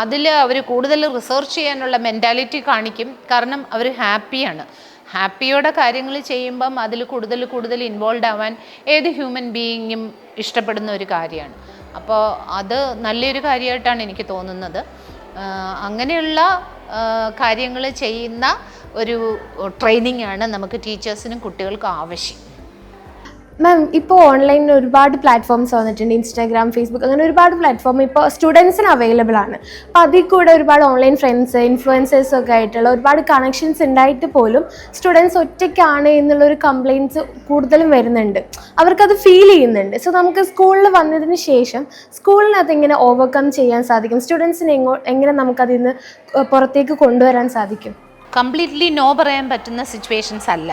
അതിൽ അവർ കൂടുതൽ റിസർച്ച് ചെയ്യാനുള്ള മെൻറ്റാലിറ്റി കാണിക്കും. കാരണം അവർ ഹാപ്പിയാണ്. ഹാപ്പിയോടെ കാര്യങ്ങൾ ചെയ്യുമ്പം അതിൽ കൂടുതൽ ഇൻവോൾവ് ആവാൻ ഏത് ഹ്യൂമൻ ബീയിങ്ങും ഇഷ്ടപ്പെടുന്ന ഒരു കാര്യമാണ്. അപ്പോൾ അത് നല്ലൊരു കാര്യമായിട്ടാണ് എനിക്ക് തോന്നുന്നത്. അങ്ങനെയുള്ള കാര്യങ്ങൾ ചെയ്യുന്ന ഒരു ട്രെയിനിങ് ആണ് നമുക്ക് ടീച്ചേഴ്സിനും കുട്ടികൾക്കും ആവശ്യം. മാം, ഇപ്പോൾ ഓൺലൈനിൽ ഒരുപാട് പ്ലാറ്റ്ഫോംസ് വന്നിട്ടുണ്ട്. ഇൻസ്റ്റാഗ്രാം, ഫേസ്ബുക്ക്, അങ്ങനെ ഒരുപാട് പ്ലാറ്റ്ഫോം ഇപ്പോൾ സ്റ്റുഡൻസിന് അവൈലബിൾ ആണ്. അപ്പോൾ അതിൽ കൂടെ ഒരുപാട് ഓൺലൈൻ ഫ്രണ്ട്സ്, ഇൻഫ്ലുവൻസേഴ്സൊക്കെ ആയിട്ടുള്ള ഒരുപാട് കണക്ഷൻസ് ഉണ്ടായിട്ട് പോലും സ്റ്റുഡൻസ് ഒറ്റയ്ക്കാണ് എന്നുള്ളൊരു കംപ്ലയിൻറ്റ്സ് കൂടുതലും വരുന്നുണ്ട്. അവർക്കത് ഫീൽ ചെയ്യുന്നുണ്ട്. സോ നമുക്ക് സ്കൂളിൽ വന്നതിന് ശേഷം സ്കൂളിനകത്ത് എങ്ങനെ ഓവർകം ചെയ്യാൻ സാധിക്കും? സ്റ്റുഡൻസിനെ എങ്ങനെ നമുക്കതിൽ നിന്ന് പുറത്തേക്ക് കൊണ്ടുവരാൻ സാധിക്കും? കംപ്ലീറ്റ്ലി നോ പറയാൻ പറ്റുന്ന സിറ്റുവേഷൻസ് അല്ല.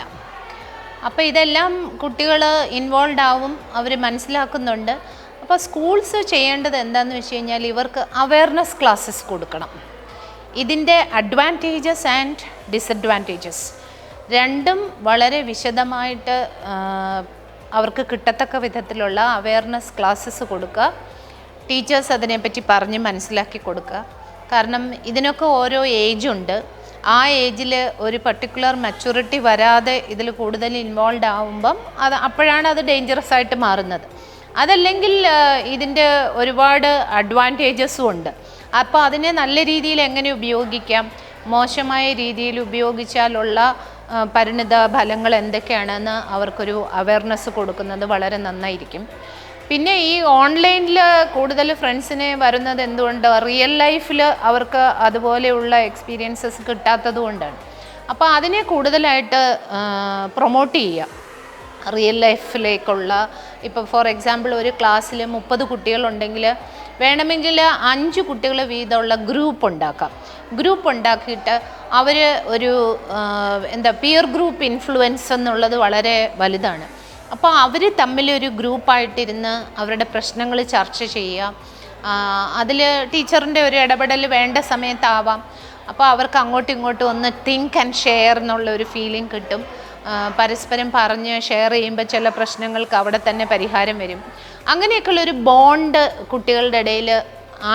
അപ്പോൾ ഇതെല്ലാം കുട്ടികൾ ഇൻവോൾവ് ആവും, അവർ മനസ്സിലാക്കുന്നുണ്ട്. അപ്പോൾ സ്കൂൾസ് ചെയ്യേണ്ടത് എന്താണെന്ന് വെച്ച് കഴിഞ്ഞാൽ ഇവർക്ക് അവെയർനെസ് ക്ലാസ്സസ് കൊടുക്കണം. ഇതിൻ്റെ അഡ്വാൻറ്റേജസ് ആൻഡ് ഡിസഡ്വാൻറ്റേജസ് രണ്ടും വളരെ വിശദമായിട്ട് അവർക്ക് കിട്ടത്തക്ക വിധത്തിലുള്ള അവെയർനെസ് ക്ലാസ്സസ് കൊടുക്കുക. ടീച്ചേഴ്സ് അതിനെപ്പറ്റി പറഞ്ഞ് മനസ്സിലാക്കി കൊടുക്കുക. കാരണം ഇതിനൊക്കെ ഓരോ ഏജുണ്ട്. ആ ഏജിൽ ഒരു പർട്ടിക്കുലർ മെച്യൂരിറ്റി വരാതെ ഇതിൽ കൂടുതൽ ഇൻവോൾവ് ആവുമ്പം അപ്പോഴാണ് അത് ഡേഞ്ചറസ് ആയിട്ട് മാറുന്നത്. അതല്ലെങ്കിൽ ഇതിൻ്റെ ഒരുപാട് അഡ്വാൻറ്റേജസും ഉണ്ട്. അപ്പോൾ അതിനെ നല്ല രീതിയിൽ എങ്ങനെ ഉപയോഗിക്കാം, മോശമായ രീതിയിൽ ഉപയോഗിച്ചാലുള്ള പരിണിത ഫലങ്ങൾ എന്തൊക്കെയാണെന്ന് അവർക്കൊരു അവെയർനെസ് കൊടുക്കുന്നത് വളരെ നന്നായിരിക്കും. പിന്നെ ഈ ഓൺലൈനിൽ കൂടുതൽ ഫ്രണ്ട്സിനെ വരുന്നത് എന്തുകൊണ്ട്, റിയൽ ലൈഫിൽ അവർക്ക് അതുപോലെയുള്ള എക്സ്പീരിയൻസസ് കിട്ടാത്തത് കൊണ്ടാണ്. അപ്പോൾ അതിനെ കൂടുതലായിട്ട് പ്രൊമോട്ട് ചെയ്യുക. റിയൽ ലൈഫിലേക്കുള്ള, ഇപ്പോൾ ഫോർ എക്സാമ്പിൾ ഒരു ക്ലാസ്സിൽ 30 കുട്ടികളുണ്ടെങ്കിൽ വേണമെങ്കിൽ 5 കുട്ടികൾ വീതമുള്ള ഗ്രൂപ്പ് ഉണ്ടാക്കാം. ഗ്രൂപ്പ് ഉണ്ടാക്കിയിട്ട് അവർ ഒരു പിയർ ഗ്രൂപ്പ് ഇൻഫ്ലുവൻസ് എന്നുള്ളത് വളരെ വലുതാണ്. അപ്പോൾ അവർ തമ്മിലൊരു ഗ്രൂപ്പായിട്ടിരുന്ന് അവരുടെ പ്രശ്നങ്ങൾ ചർച്ച ചെയ്യുക. അതിൽ ടീച്ചറിൻ്റെ ഒരു ഇടപെടൽ വേണ്ട സമയത്താവാം. അപ്പോൾ അവർക്ക് അങ്ങോട്ടും ഇങ്ങോട്ടും ഒന്ന് തിങ്ക് ആൻഡ് ഷെയർ എന്നുള്ള ഒരു ഫീലിംഗ് കിട്ടും. പരസ്പരം പറഞ്ഞ് ഷെയർ ചെയ്യുമ്പോൾ ചില പ്രശ്നങ്ങൾക്ക് അവിടെ തന്നെ പരിഹാരം വരും. അങ്ങനെയൊക്കെയുള്ളൊരു ബോണ്ട് കുട്ടികളുടെ ഇടയിൽ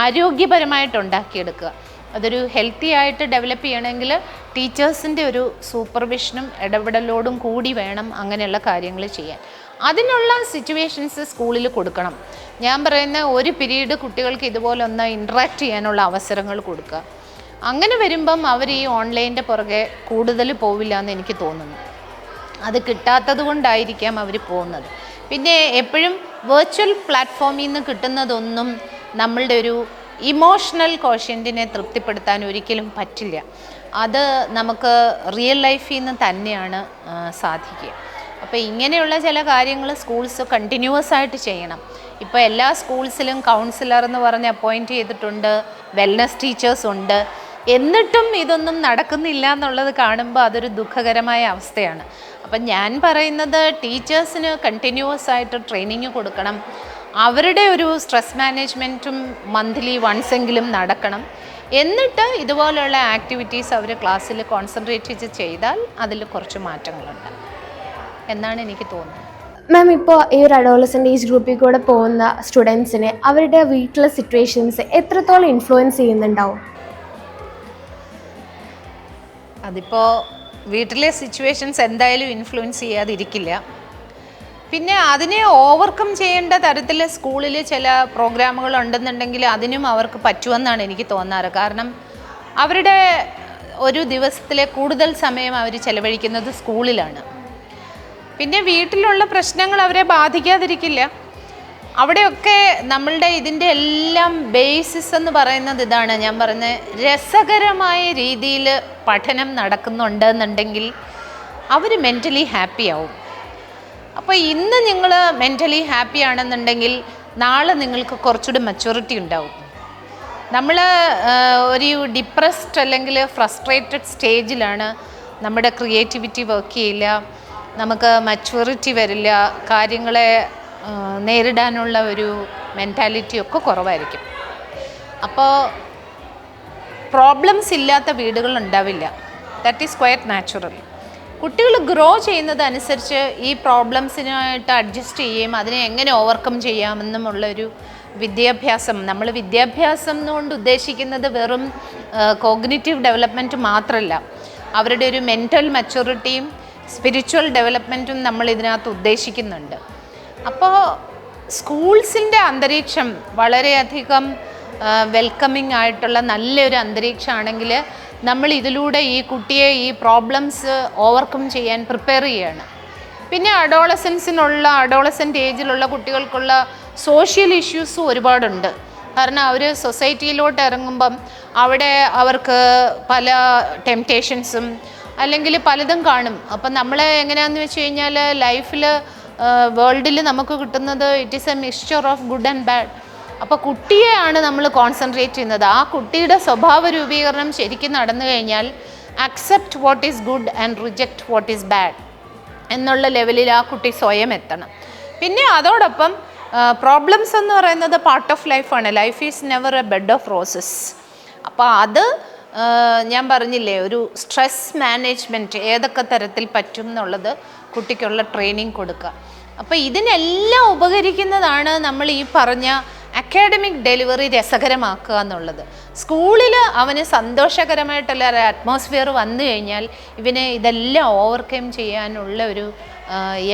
ആരോഗ്യപരമായിട്ട് ഉണ്ടാക്കിയെടുക്കുക. അതൊരു ഹെൽത്തി ആയിട്ട് ഡെവലപ്പ് ചെയ്യണമെങ്കിൽ ടീച്ചേഴ്സിൻ്റെ ഒരു സൂപ്പർവിഷനും ഇടപെടലോടും കൂടി വേണം അങ്ങനെയുള്ള കാര്യങ്ങൾ ചെയ്യാൻ. അതിനുള്ള സിറ്റുവേഷൻസ് സ്കൂളിൽ കൊടുക്കണം. ഞാൻ പറയുന്ന ഒരു പീരീഡ് കുട്ടികൾക്ക് ഇതുപോലെ ഒന്ന് ഇൻട്രാക്ട് ചെയ്യാനുള്ള അവസരങ്ങൾ കൊടുക്കുക. അങ്ങനെ വരുമ്പം അവർ ഈ ഓൺലൈൻ്റെ പുറകെ കൂടുതൽ പോവില്ല എന്ന് എനിക്ക് തോന്നുന്നു. അത് കിട്ടാത്തത് കൊണ്ടായിരിക്കാം അവർ പോകുന്നത്. പിന്നെ എപ്പോഴും വെർച്വൽ പ്ലാറ്റ്ഫോമിൽ നിന്ന് കിട്ടുന്നതൊന്നും നമ്മളുടെ ഒരു ഇമോഷണൽ കോഷ്യൻറ്റിനെ തൃപ്തിപ്പെടുത്താൻ ഒരിക്കലും പറ്റില്ല. അത് നമുക്ക് റിയൽ ലൈഫിൽ നിന്ന് തന്നെയാണ് സാധിക്കുക. അപ്പോൾ ഇങ്ങനെയുള്ള ചില കാര്യങ്ങൾ സ്കൂൾസ് കണ്ടിന്യൂസ് ആയിട്ട് ചെയ്യണം. ഇപ്പോൾ എല്ലാ സ്കൂൾസിലും കൗൺസിലർ എന്ന് പറഞ്ഞ് അപ്പോയിൻറ്റ് ചെയ്തിട്ടുണ്ട്, വെൽനസ് ടീച്ചേഴ്സ് ഉണ്ട്. എന്നിട്ടും ഇതൊന്നും നടക്കുന്നില്ല എന്നുള്ളത് കാണുമ്പോൾ അതൊരു ദുഃഖകരമായ അവസ്ഥയാണ്. അപ്പം ഞാൻ പറയുന്നത് ടീച്ചേഴ്സിന് കണ്ടിന്യൂസ് ആയിട്ട് ട്രെയിനിങ് കൊടുക്കണം. അവരുടെ ഒരു സ്ട്രെസ് മാനേജ്മെൻറ്റും മന്ത്ലി വൺസെങ്കിലും നടക്കണം. എന്നിട്ട് ഇതുപോലെയുള്ള ആക്ടിവിറ്റീസ് അവർ ക്ലാസ്സിൽ കോൺസെൻട്രേറ്റ് ചെയ്താൽ അതിൽ കുറച്ച് മാറ്റങ്ങളുണ്ട് എന്നാണ് എനിക്ക് തോന്നുന്നത്. മാം, ഇപ്പോൾ ഈ ഒരു അഡോളസൻ്റ് ഏജ് ഗ്രൂപ്പിൽ കൂടെ പോകുന്ന സ്റ്റുഡൻസിനെ അവരുടെ വീട്ടിലെ സിറ്റുവേഷൻസ് എത്രത്തോളം ഇൻഫ്ലുവൻസ് ചെയ്യുന്നുണ്ടാവും? അതിപ്പോൾ വീട്ടിലെ സിറ്റുവേഷൻസ് എന്തായാലും ഇൻഫ്ലുവൻസ് ചെയ്യാതിരിക്കില്ല. പിന്നെ അതിനെ ഓവർകം ചെയ്യേണ്ട തരത്തിൽ സ്കൂളിൽ ചില പ്രോഗ്രാമുകൾ ഉണ്ടെന്നുണ്ടെങ്കിൽ അതിനും അവർക്ക് പറ്റുമെന്നാണ് എനിക്ക് തോന്നാറ്. കാരണം അവരുടെ ഒരു ദിവസത്തിലെ കൂടുതൽ സമയം അവർ ചെലവഴിക്കുന്നത് സ്കൂളിലാണ്. പിന്നെ വീട്ടിലുള്ള പ്രശ്നങ്ങൾ അവരെ ബാധിക്കാതിരിക്കില്ല. അവിടെയൊക്കെ നമ്മളുടെ ഇതിൻ്റെ എല്ലാം ബേസിസ് എന്ന് പറയുന്നത് ഇതാണ്. ഞാൻ പറഞ്ഞ രസകരമായ രീതിയിൽ പഠനം നടക്കുന്നുണ്ടെന്നുണ്ടെങ്കിൽ അവർ മെൻ്റലി ഹാപ്പി ആവും. അപ്പോൾ ഇന്ന് നിങ്ങൾ മെൻ്റലി ഹാപ്പി ആണെന്നുണ്ടെങ്കിൽ നാളെ നിങ്ങൾക്ക് കുറച്ചുകൂടി മെച്യൂരിറ്റി ഉണ്ടാവും. നമ്മൾ ഒരു ഡിപ്രസ്ഡ് അല്ലെങ്കിൽ ഫ്രസ്ട്രേറ്റഡ് സ്റ്റേജിലാണ് നമ്മുടെ ക്രിയേറ്റിവിറ്റി വർക്ക് ചെയ്യില്ല, നമുക്ക് മെച്യൂരിറ്റി വരില്ല, കാര്യങ്ങളെ നേരിടാനുള്ള ഒരു മെൻറ്റാലിറ്റി ഒക്കെ കുറവായിരിക്കും. അപ്പോൾ പ്രോബ്ലംസ് ഇല്ലാത്ത വീടുകൾ ഉണ്ടാവില്ല. That is quiet natural. കുട്ടികൾ ഗ്രോ ചെയ്യുന്നതനുസരിച്ച് ഈ പ്രോബ്ലംസിനായിട്ട് അഡ്ജസ്റ്റ് ചെയ്യുകയും അതിനെ എങ്ങനെ ഓവർകം ചെയ്യാമെന്നുമുള്ളൊരു വിദ്യാഭ്യാസം. നമ്മൾ വിദ്യാഭ്യാസം എന്നുകൊണ്ട് ഉദ്ദേശിക്കുന്നത് വെറും കോഗ്നിറ്റീവ് ഡെവലപ്മെൻറ്റ് മാത്രമല്ല, അവരുടെ ഒരു മെൻ്റൽ മെച്യൂരിറ്റിയും സ്പിരിച്വൽ ഡെവലപ്മെൻറ്റും നമ്മൾ ഇതിനകത്ത് ഉദ്ദേശിക്കുന്നുണ്ട്. അപ്പോൾ സ്കൂൾസിൻ്റെ അന്തരീക്ഷം വളരെയധികം വെൽക്കമിങ് ആയിട്ടുള്ള നല്ലൊരു അന്തരീക്ഷമാണെങ്കിൽ നമ്മൾ ഇതിലൂടെ ഈ കുട്ടിയെ ഈ പ്രോബ്ലംസ് ഓവർകം ചെയ്യാൻ പ്രിപ്പയർ ചെയ്യുകയാണ്. പിന്നെ അഡോളസെൻ്റ് ഏജിലുള്ള കുട്ടികൾക്കുള്ള സോഷ്യൽ ഇഷ്യൂസും ഒരുപാടുണ്ട്. കാരണം അവർ സൊസൈറ്റിയിലോട്ട് ഇറങ്ങുമ്പം അവിടെ അവർക്ക് പല ടെംപ്റ്റേഷൻസും അല്ലെങ്കിൽ പലതും കാണും. അപ്പം നമ്മൾ എങ്ങനെയാണെന്ന് വെച്ച് കഴിഞ്ഞാൽ ലൈഫിൽ വേൾഡിൽ നമുക്ക് കിട്ടുന്നത് it is A mixture of good and bad. അപ്പോൾ കുട്ടിയെയാണ് നമ്മൾ കോൺസെൻട്രേറ്റ് ചെയ്യുന്നത്. ആ കുട്ടിയുടെ സ്വഭാവ രൂപീകരണം ശരിക്കും നടന്നു കഴിഞ്ഞാൽ accept what is good and reject what is bad എന്നുള്ള ലെവലിൽ ആ കുട്ടി സ്വയം എത്തണം. പിന്നെ അതോടൊപ്പം പ്രോബ്ലംസ് എന്ന് പറയുന്നത് പാർട്ട് ഓഫ് ലൈഫാണ്. Life is never A bed of roses. അപ്പോൾ അത് ഞാൻ പറഞ്ഞില്ലേ, ഒരു സ്ട്രെസ് മാനേജ്മെൻറ്റ് ഏതൊക്കെ തരത്തിൽ പറ്റും എന്നുള്ളത് കുട്ടിക്കുള്ള ട്രെയിനിങ് കൊടുക്കുക. അപ്പോൾ ഇതിനെല്ലാം ഉപകരിക്കുന്നതാണ് നമ്മൾ ഈ പറഞ്ഞ അക്കാഡമിക് ഡെലിവറി രസകരമാക്കുക എന്നുള്ളത്. സ്കൂളിൽ അവന് സന്തോഷകരമായിട്ടുള്ള ഒരു അറ്റ്മോസ്ഫിയർ വന്നു കഴിഞ്ഞാൽ ഇവന് ഇതെല്ലാം ഓവർകം ചെയ്യാനുള്ള ഒരു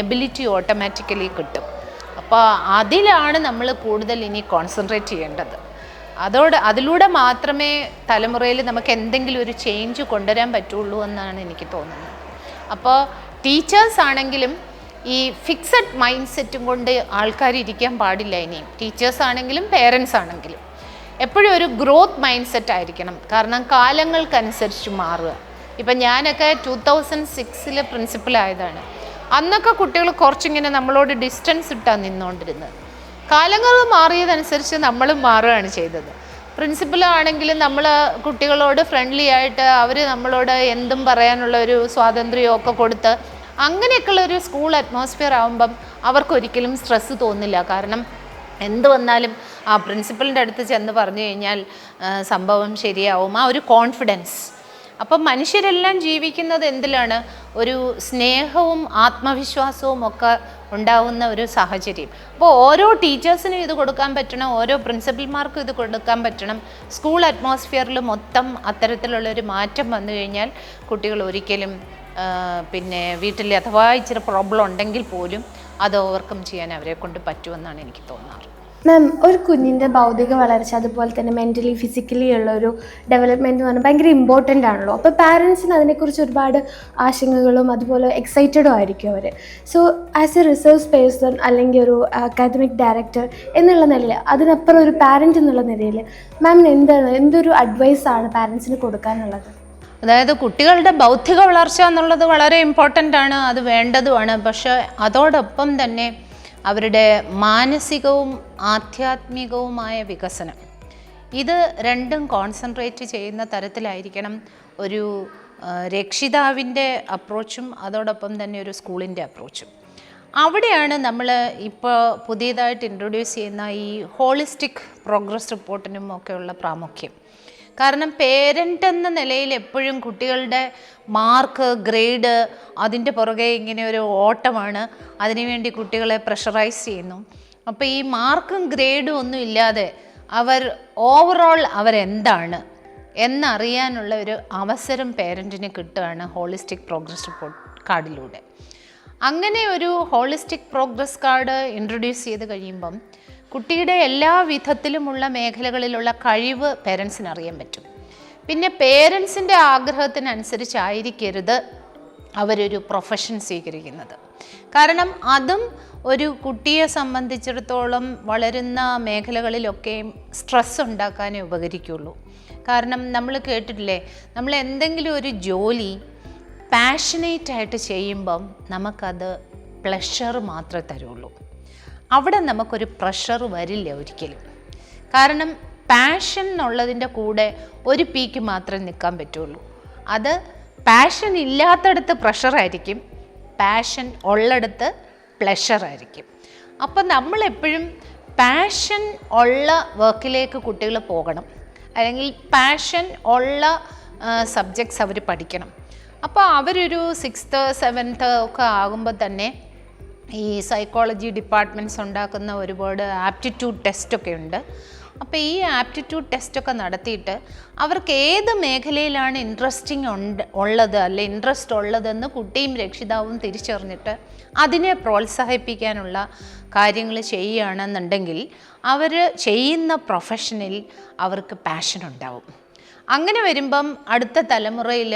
എബിലിറ്റി ഓട്ടോമാറ്റിക്കലി കിട്ടും. അപ്പോൾ അതിലാണ് നമ്മൾ കൂടുതൽ ഇനി കോൺസെൻട്രേറ്റ് ചെയ്യേണ്ടത്. അതിലൂടെ മാത്രമേ തലമുറയിൽ നമുക്ക് എന്തെങ്കിലും ഒരു ചേഞ്ച് കൊണ്ടുവരാൻ പറ്റുള്ളൂ എന്നാണ് എനിക്ക് തോന്നുന്നത്. അപ്പോൾ ടീച്ചേഴ്സ് ആണെങ്കിലും ഈ ഫിക്സഡ് മൈൻഡ് സെറ്റും കൊണ്ട് ആൾക്കാർ ഇരിക്കാൻ പാടില്ല. ഇനിയും ടീച്ചേഴ്സ് ആണെങ്കിലും പേരൻസ് ആണെങ്കിലും എപ്പോഴും ഒരു ഗ്രോത്ത് മൈൻഡ് സെറ്റ് ആയിരിക്കണം. കാരണം കാലങ്ങൾക്കനുസരിച്ച് മാറുക. ഇപ്പം ഞാനൊക്കെ 2006 പ്രിൻസിപ്പലായതാണ്. അന്നൊക്കെ കുട്ടികൾ കുറച്ചിങ്ങനെ നമ്മളോട് ഡിസ്റ്റൻസ് ഇട്ടാണ് നിന്നുകൊണ്ടിരുന്നത്. കാലങ്ങൾ മാറിയതനുസരിച്ച് നമ്മളും മാറുകയാണ് ചെയ്തത്. പ്രിൻസിപ്പലാണെങ്കിലും നമ്മൾ കുട്ടികളോട് ഫ്രണ്ട്ലി ആയിട്ട് അവർ നമ്മളോട് എന്തും പറയാനുള്ള ഒരു സ്വാതന്ത്ര്യമൊക്കെ കൊടുത്ത് അങ്ങനെയൊക്കെയുള്ളൊരു സ്കൂൾ അറ്റ്മോസ്ഫിയർ ആകുമ്പം അവർക്കൊരിക്കലും സ്ട്രെസ്സ് തോന്നില്ല. കാരണം എന്ത് വന്നാലും ആ പ്രിൻസിപ്പലിൻ്റെ അടുത്ത് ചെന്ന് പറഞ്ഞു കഴിഞ്ഞാൽ സംഭവം ശരിയാവും, ആ ഒരു കോൺഫിഡൻസ്. അപ്പം മനുഷ്യരെല്ലാം ജീവിക്കുന്നത് എന്തിലാണ്? ഒരു സ്നേഹവും ആത്മവിശ്വാസവും ഒക്കെ ഉണ്ടാവുന്ന ഒരു സാഹചര്യം. അപ്പോൾ ഓരോ ടീച്ചേഴ്സിനും ഇത് കൊടുക്കാൻ പറ്റണം, ഓരോ പ്രിൻസിപ്പൽമാർക്കും ഇത് കൊടുക്കാൻ പറ്റണം. സ്കൂൾ അറ്റ്മോസ്ഫിയറിൽ മൊത്തം അത്തരത്തിലുള്ളൊരു മാറ്റം വന്നു കഴിഞ്ഞാൽ കുട്ടികൾ ഒരിക്കലും പിന്നെ വീട്ടിൽ അഥവാ ഇച്ചിരി പ്രോബ്ലം ഉണ്ടെങ്കിൽ പോലും അത് ഓവർകം ചെയ്യാൻ അവരെ കൊണ്ട് പറ്റുമെന്നാണ് എനിക്ക് തോന്നാറ്. മാം, ഒരു കുഞ്ഞിൻ്റെ ഭൗതിക വളർച്ച അതുപോലെ തന്നെ മെൻ്റലി ഫിസിക്കലി ഉള്ള ഒരു ഡെവലപ്മെൻറ്റ് എന്ന് പറഞ്ഞാൽ ഭയങ്കര ഇമ്പോർട്ടൻ്റ് ആണല്ലോ. അപ്പോൾ പാരൻസിന് അതിനെക്കുറിച്ച് ഒരുപാട് ആശങ്കകളും അതുപോലെ എക്സൈറ്റഡും ആയിരിക്കും അവർ. So as a research person അല്ലെങ്കിൽ ഒരു അക്കാദമിക് ഡയറക്ടർ എന്നുള്ള നിലയിൽ, അതിനപ്പുറം ഒരു പാരൻ്റ് എന്നുള്ള നിലയിൽ മാമിന് എന്തൊരു അഡ്വൈസാണ് പാരൻസിന് കൊടുക്കാനുള്ളത്? അതായത് കുട്ടികളുടെ ബൗദ്ധിക വളർച്ച എന്നുള്ളത് വളരെ ഇമ്പോർട്ടൻ്റ് ആണ്, അത് വേണ്ടതുമാണ്. പക്ഷേ അതോടൊപ്പം തന്നെ അവരുടെ മാനസികവും ആധ്യാത്മികവുമായ വികസനം, ഇത് രണ്ടും കോൺസെൻട്രേറ്റ് ചെയ്യുന്ന തരത്തിലായിരിക്കണം ഒരു രക്ഷിതാവിൻ്റെ അപ്രോച്ചും അതോടൊപ്പം തന്നെ ഒരു സ്കൂളിൻ്റെ അപ്രോച്ചും. അവിടെയാണ് നമ്മൾ ഇപ്പോൾ പുതിയതായിട്ട് ഇൻട്രൊഡ്യൂസ് ചെയ്യുന്ന ഈ ഹോളിസ്റ്റിക് പ്രോഗ്രസ് റിപ്പോർട്ടിനും ഒക്കെയുള്ള പ്രാമുഖ്യം. കാരണം പേരൻ്റ് എന്ന നിലയിൽ എപ്പോഴും കുട്ടികളുടെ മാർക്ക്, ഗ്രേഡ്, അതിൻ്റെ പുറകെ ഇങ്ങനെ ഒരു ഓട്ടമാണ്. അതിനുവേണ്ടി കുട്ടികളെ പ്രഷറൈസ് ചെയ്യുന്നു. അപ്പോൾ ഈ മാർക്കും ഗ്രേഡും ഒന്നും ഇല്ലാതെ ഓവറോൾ അവരെന്താണ്, എന്നറിയാനുള്ള ഒരു അവസരം പേരൻറ്റിന് കിട്ടുകയാണ് ഹോളിസ്റ്റിക് പ്രോഗ്രസ് റിപ്പോർട്ട് കാർഡിലൂടെ. അങ്ങനെ ഒരു ഹോളിസ്റ്റിക് പ്രോഗ്രസ് കാർഡ് ഇൻട്രൊഡ്യൂസ് ചെയ്ത് കഴിയുമ്പം കുട്ടിയുടെ എല്ലാ വിധത്തിലുമുള്ള മേഖലകളിലുള്ള കഴിവ് പേരൻസിന് അറിയാൻ പറ്റും. പിന്നെ പേരൻസിൻ്റെ ആഗ്രഹത്തിനനുസരിച്ചായിരിക്കരുത് അവരൊരു പ്രൊഫഷൻ സ്വീകരിക്കുന്നത്. കാരണം അതും ഒരു കുട്ടിയെ സംബന്ധിച്ചിടത്തോളം വളരുന്ന മേഖലകളിലൊക്കെയും സ്ട്രെസ് ഉണ്ടാക്കാനേ ഉപകരിക്കുള്ളൂ. കാരണം നമ്മൾ കേട്ടിട്ടില്ലേ, നമ്മൾ എന്തെങ്കിലും ഒരു ജോലി പാഷനേറ്റായിട്ട് ചെയ്യുമ്പം നമുക്കത് പ്ലഷർ മാത്രമേ തരുള്ളൂ. അവിടെ നമുക്കൊരു പ്രഷർ വരില്ല ഒരിക്കലും. കാരണം പാഷൻ എന്നുള്ളതിൻ്റെ കൂടെ ഒരു പീക്ക് മാത്രമേ നിൽക്കാൻ പറ്റുള്ളൂ. അത് പാഷൻ ഇല്ലാത്തടത്ത് പ്രഷറായിരിക്കും, പാഷൻ ഉള്ളിടത്ത് പ്ലഷറായിരിക്കും. അപ്പം നമ്മളെപ്പോഴും പാഷൻ ഉള്ള വർക്കിലേക്ക് കുട്ടികൾ പോകണം, അല്ലെങ്കിൽ പാഷൻ ഉള്ള സബ്ജക്ട്സ് അവർ പഠിക്കണം. അപ്പോൾ അവരൊരു 6th 7th ഒക്കെ ആകുമ്പോൾ തന്നെ ഈ സൈക്കോളജി ഡിപ്പാർട്ട്മെൻറ്റ്സ് ഉണ്ടാക്കുന്ന ഒരുപാട് ആപ്റ്റിറ്റ്യൂഡ് ടെസ്റ്റൊക്കെ ഉണ്ട്. അപ്പോൾ ഈ ആപ്റ്റിറ്റ്യൂഡ് ടെസ്റ്റൊക്കെ നടത്തിയിട്ട് അവർക്ക് ഏത് മേഖലയിലാണ് ഉള്ളത് അല്ലെ ഇൻട്രസ്റ്റ് ഉള്ളതെന്ന് കുട്ടിയും രക്ഷിതാവും തിരിച്ചറിഞ്ഞിട്ട് അതിനെ പ്രോത്സാഹിപ്പിക്കാനുള്ള കാര്യങ്ങൾ ചെയ്യുകയാണെന്നുണ്ടെങ്കിൽ അവർ ചെയ്യുന്ന പ്രൊഫഷനിൽ അവർക്ക് പാഷൻ ഉണ്ടാവും. അങ്ങനെ വരുമ്പം അടുത്ത തലമുറയിൽ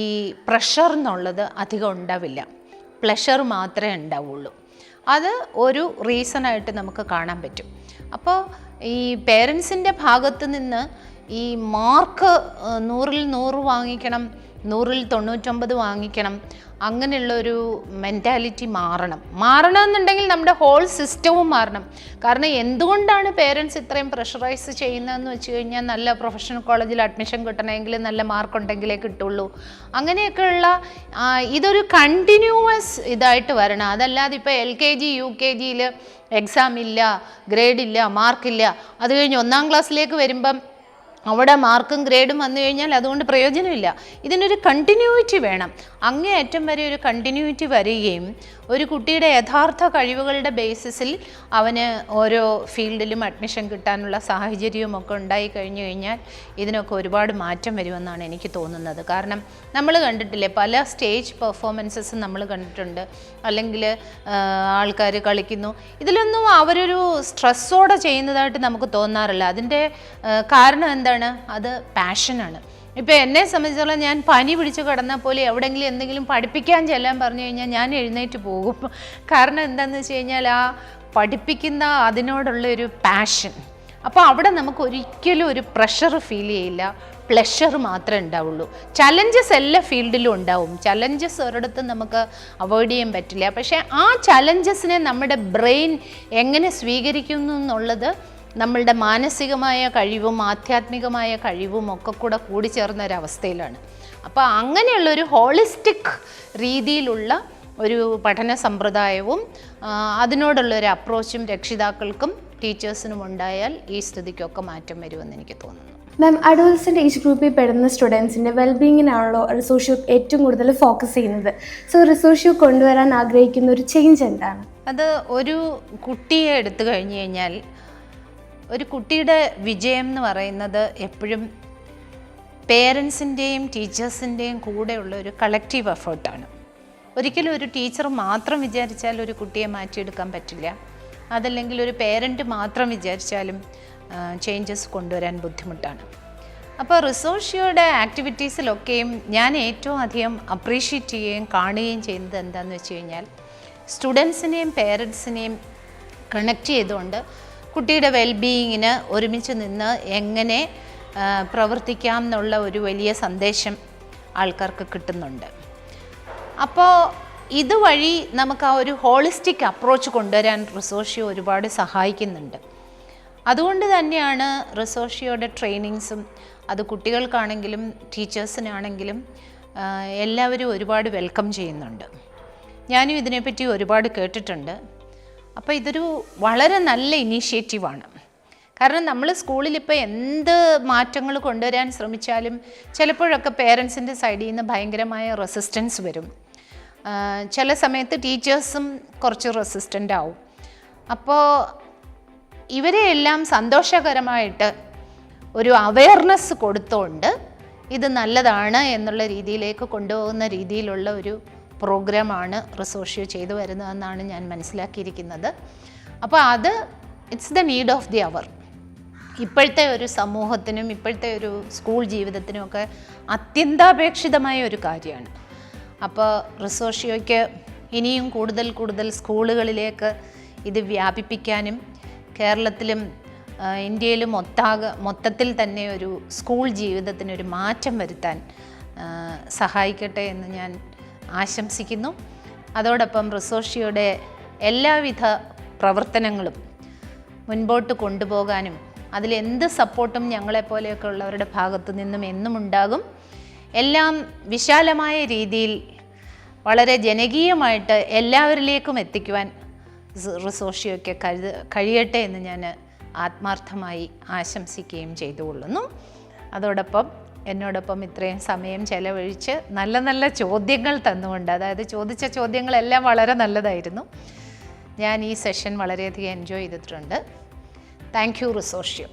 ഈ പ്രഷർ എന്നുള്ളത് അധികം ഉണ്ടാവില്ല, പ്ലഷർ മാത്രമേ ഉണ്ടാവുള്ളൂ. അത് ഒരു റീസണായിട്ട് നമുക്ക് കാണാൻ പറ്റും. അപ്പോൾ ഈ പേരൻസിൻ്റെ ഭാഗത്ത് നിന്ന് ഈ മാർക്ക് 100ൽ 100 വാങ്ങിക്കണം, 100ൽ 99 വാങ്ങിക്കണം, അങ്ങനെയുള്ളൊരു മെൻറ്റാലിറ്റി മാറണമെന്നുണ്ടെങ്കിൽ നമ്മുടെ ഹോൾ സിസ്റ്റവും മാറണം. കാരണം എന്തുകൊണ്ടാണ് പേരൻസ് ഇത്രയും പ്രഷറൈസ് ചെയ്യുന്നതെന്ന് വെച്ച് കഴിഞ്ഞാൽ നല്ല പ്രൊഫഷണൽ കോളേജിൽ അഡ്മിഷൻ കിട്ടണമെങ്കിൽ നല്ല മാർക്ക് ഉണ്ടെങ്കിലേ കിട്ടുള്ളൂ. അങ്ങനെയൊക്കെയുള്ള ഇതൊരു കണ്ടിന്യൂവസ് ഇതായിട്ട് വരണം. അതല്ലാതെ ഇപ്പോൾ LKG UKGയിൽ എക്സാം ഇല്ല, ഗ്രേഡ് ഇല്ല, മാർക്കില്ല, അത് കഴിഞ്ഞ് 1ാം ക്ലാസ്സിലേക്ക് വരുമ്പം അവിടെ മാർക്കും ഗ്രേഡും വന്നു കഴിഞ്ഞാൽ അതുകൊണ്ട് പ്രയോജനമില്ല. ഇതിനൊരു കണ്ടിന്യൂയിറ്റി വേണം. അങ്ങേയറ്റം വരെ ഒരു കണ്ടിന്യൂയിറ്റി വരികയും ഒരു കുട്ടിയുടെ യഥാർത്ഥ കഴിവുകളുടെ ബേസിസിൽ അവന് ഓരോ ഫീൽഡിലും അഡ്മിഷൻ കിട്ടാനുള്ള സാഹചര്യവുമൊക്കെ ഉണ്ടായി കഴിഞ്ഞു കഴിഞ്ഞാൽ ഇതിനൊക്കെ ഒരുപാട് മാറ്റം വരുമെന്നാണ് എനിക്ക് തോന്നുന്നത്. കാരണം നമ്മൾ കണ്ടിട്ടില്ലേ, പല സ്റ്റേജ് പെർഫോമൻസസും നമ്മൾ കണ്ടിട്ടുണ്ട്, അല്ലെങ്കിൽ ആൾക്കാർ കളിക്കുന്നു, ഇതിലൊന്നും അവരൊരു സ്ട്രെസ്സോടെ ചെയ്യുന്നതായിട്ട് നമുക്ക് തോന്നാറില്ല. അതിൻ്റെ കാരണം എന്താണ്? അത് പാഷനാണ്. ഇപ്പോൾ എന്നെ സംബന്ധിച്ചിടത്തോളം ഞാൻ പനി പിടിച്ച് കിടന്നാൽ പോലെ എവിടെയെങ്കിലും എന്തെങ്കിലും പഠിപ്പിക്കാൻ ചെല്ലാൻ പറഞ്ഞു കഴിഞ്ഞാൽ ഞാൻ എഴുന്നേറ്റ് പോകും. കാരണം എന്താണെന്ന് വെച്ച് കഴിഞ്ഞാൽ ആ പഠിപ്പിക്കുന്ന അതിനോടുള്ള ഒരു പാഷൻ. അപ്പോൾ അവിടെ നമുക്ക് ഒരിക്കലും ഒരു പ്രഷർ ഫീൽ ചെയ്യില്ല, പ്ലഷർ മാത്രമേ ഉണ്ടാവുള്ളൂ. ചലഞ്ചസ് എല്ലാ ഫീൽഡിലും ഉണ്ടാവും. ചലഞ്ചസ് ഒരിടത്തും നമുക്ക് അവോയ്ഡ് ചെയ്യാൻ പറ്റില്ല. പക്ഷേ ആ ചലഞ്ചസിനെ നമ്മുടെ ബ്രെയിൻ എങ്ങനെ സ്വീകരിക്കുന്നു എന്നുള്ളത് നമ്മളുടെ മാനസികമായ കഴിവും ആധ്യാത്മികമായ കഴിവും ഒക്കെ കൂടെ കൂടിച്ചേർന്നൊരവസ്ഥയിലാണ്. അപ്പോൾ അങ്ങനെയുള്ളൊരു ഹോളിസ്റ്റിക് രീതിയിലുള്ള ഒരു പഠന സമ്പ്രദായവും അതിനോടുള്ളൊരു അപ്രോച്ചും രക്ഷിതാക്കൾക്കും ടീച്ചേഴ്സിനും ഉണ്ടായാൽ ഈ സ്ഥിതിക്കൊക്കെ മാറ്റം വരുമെന്ന് എനിക്ക് തോന്നുന്നു. മാം, അഡോളസെൻ്റ് ഏജ് ഗ്രൂപ്പിൽ പെടുന്ന സ്റ്റുഡൻസിൻ്റെ വെൽബീങ്ങിനാണല്ലോ റിസോഷ്യോ ഏറ്റവും കൂടുതൽ ഫോക്കസ് ചെയ്യുന്നത്. സോ റിസോഷ്യോ കൊണ്ടുവരാൻ ആഗ്രഹിക്കുന്ന ഒരു ചേഞ്ച് എന്താണ്? അത് ഒരു കുട്ടിയെ എടുത്തു കഴിഞ്ഞു കഴിഞ്ഞാൽ ഒരു കുട്ടിയുടെ വിജയം എന്ന് പറയുന്നത് എപ്പോഴും പേരൻസിൻ്റെയും ടീച്ചേഴ്സിൻ്റെയും കൂടെയുള്ള ഒരു കളക്റ്റീവ് എഫേർട്ടാണ്. ഒരിക്കലും ഒരു ടീച്ചർ മാത്രം വിചാരിച്ചാൽ ഒരു കുട്ടിയെ മാറ്റിയെടുക്കാൻ പറ്റില്ല. അതല്ലെങ്കിൽ ഒരു പേരൻറ്റ് മാത്രം വിചാരിച്ചാലും ചേഞ്ചസ് കൊണ്ടുവരാൻ ബുദ്ധിമുട്ടാണ്. അപ്പോൾ റിസോഷ്യോയുടെ ആക്ടിവിറ്റീസിലൊക്കെയും ഞാൻ ഏറ്റവും അധികം അപ്രീഷിയേറ്റ് ചെയ്യുകയും കാണുകയും ചെയ്യുന്നത് എന്താണെന്ന് വെച്ച് കഴിഞ്ഞാൽ സ്റ്റുഡൻസിനെയും പേരൻസിനെയും കണക്ട് ചെയ്തുകൊണ്ട് കുട്ടിയുടെ വെൽബീയിങ്ങിന് ഒരുമിച്ച് നിന്ന് എങ്ങനെ പ്രവർത്തിക്കാം എന്നുള്ള ഒരു വലിയ സന്ദേശം ആൾക്കാർക്ക് കിട്ടുന്നുണ്ട്. അപ്പോൾ ഇതുവഴി നമുക്ക് ആ ഒരു ഹോളിസ്റ്റിക് അപ്രോച്ച് കൊണ്ടുവരാൻ റിസോഷ്യോ ഒരുപാട് സഹായിക്കുന്നുണ്ട്. അതുകൊണ്ട് തന്നെയാണ് റിസോഷ്യോയുടെ ട്രെയിനിങ്സും അത് കുട്ടികൾക്കാണെങ്കിലും ടീച്ചേഴ്സിനാണെങ്കിലും എല്ലാവരും ഒരുപാട് വെൽക്കം ചെയ്യുന്നുണ്ട്. ഞാനും ഇതിനെപ്പറ്റി ഒരുപാട് കേട്ടിട്ടുണ്ട്. അപ്പോൾ ഇതൊരു വളരെ നല്ല ഇനീഷ്യേറ്റീവാണ്. കാരണം നമ്മൾ സ്കൂളിലിപ്പോൾ എന്ത് മാറ്റങ്ങൾ കൊണ്ടുവരാൻ ശ്രമിച്ചാലും ചിലപ്പോഴൊക്കെ പേരൻസിൻ്റെ സൈഡിൽ നിന്ന് ഭയങ്കരമായ റെസിസ്റ്റൻസ് വരും. ചില സമയത്ത് ടീച്ചേഴ്സും കുറച്ച് റെസിസ്റ്റൻ്റ് ആവും. അപ്പോൾ ഇവരെയെല്ലാം സന്തോഷകരമായിട്ട് ഒരു അവെയർനെസ് കൊടുത്തുകൊണ്ട് ഇത് നല്ലതാണ് എന്നുള്ള രീതിയിലേക്ക് കൊണ്ടുപോകുന്ന രീതിയിലുള്ള ഒരു പ്രോഗ്രാമാണ് റിസോഷ്യോ ചെയ്തു വരുന്നതെന്നാണ് ഞാൻ മനസ്സിലാക്കിയിരിക്കുന്നത്. അപ്പോൾ അത് it's the need of the അവർ. ഇപ്പോഴത്തെ ഒരു സമൂഹത്തിനും ഇപ്പോഴത്തെ ഒരു സ്കൂൾ ജീവിതത്തിനുമൊക്കെ അത്യന്താപേക്ഷിതമായ ഒരു കാര്യമാണ്. അപ്പോൾ റിസോഷ്യോയ്ക്ക് ഇനിയും കൂടുതൽ സ്കൂളുകളിലേക്ക് ഇത് വ്യാപിപ്പിക്കാനും കേരളത്തിലും ഇന്ത്യയിലും മൊത്തത്തിൽ തന്നെ ഒരു സ്കൂൾ ജീവിതത്തിനൊരു മാറ്റം വരുത്താൻ സഹായിക്കട്ടെ എന്ന് ഞാൻ ആശംസിക്കുന്നു. അതോടൊപ്പം റിസോഷ്യോയുടെ എല്ലാവിധ പ്രവർത്തനങ്ങളും മുൻപോട്ട് കൊണ്ടുപോകാനും അതിലെന്ത് സപ്പോർട്ടും ഞങ്ങളെപ്പോലെയൊക്കെ ഉള്ളവരുടെ ഭാഗത്തു നിന്നും എന്നും ഉണ്ടാകും. എല്ലാം വിശാലമായ രീതിയിൽ വളരെ ജനകീയമായിട്ട് എല്ലാവരിലേക്കും എത്തിക്കുവാൻ റിസോഷ്യോയ്ക്ക് കഴിയട്ടെ എന്ന് ഞാൻ ആത്മാർത്ഥമായി ആശംസിക്കുകയും ചെയ്തുകൊള്ളുന്നു. അതോടൊപ്പം എന്നോടൊപ്പം ഇത്രയും സമയം ചെലവഴിച്ച് നല്ല ചോദ്യങ്ങൾ തന്നുകൊണ്ട്, അതായത് ചോദിച്ച ചോദ്യങ്ങളെല്ലാം വളരെ നല്ലതായിരുന്നു. ഞാൻ ഈ സെഷൻ വളരെയധികം എൻജോയ് ചെയ്തിട്ടുണ്ട്. Thank you റിസോഷ്യോ.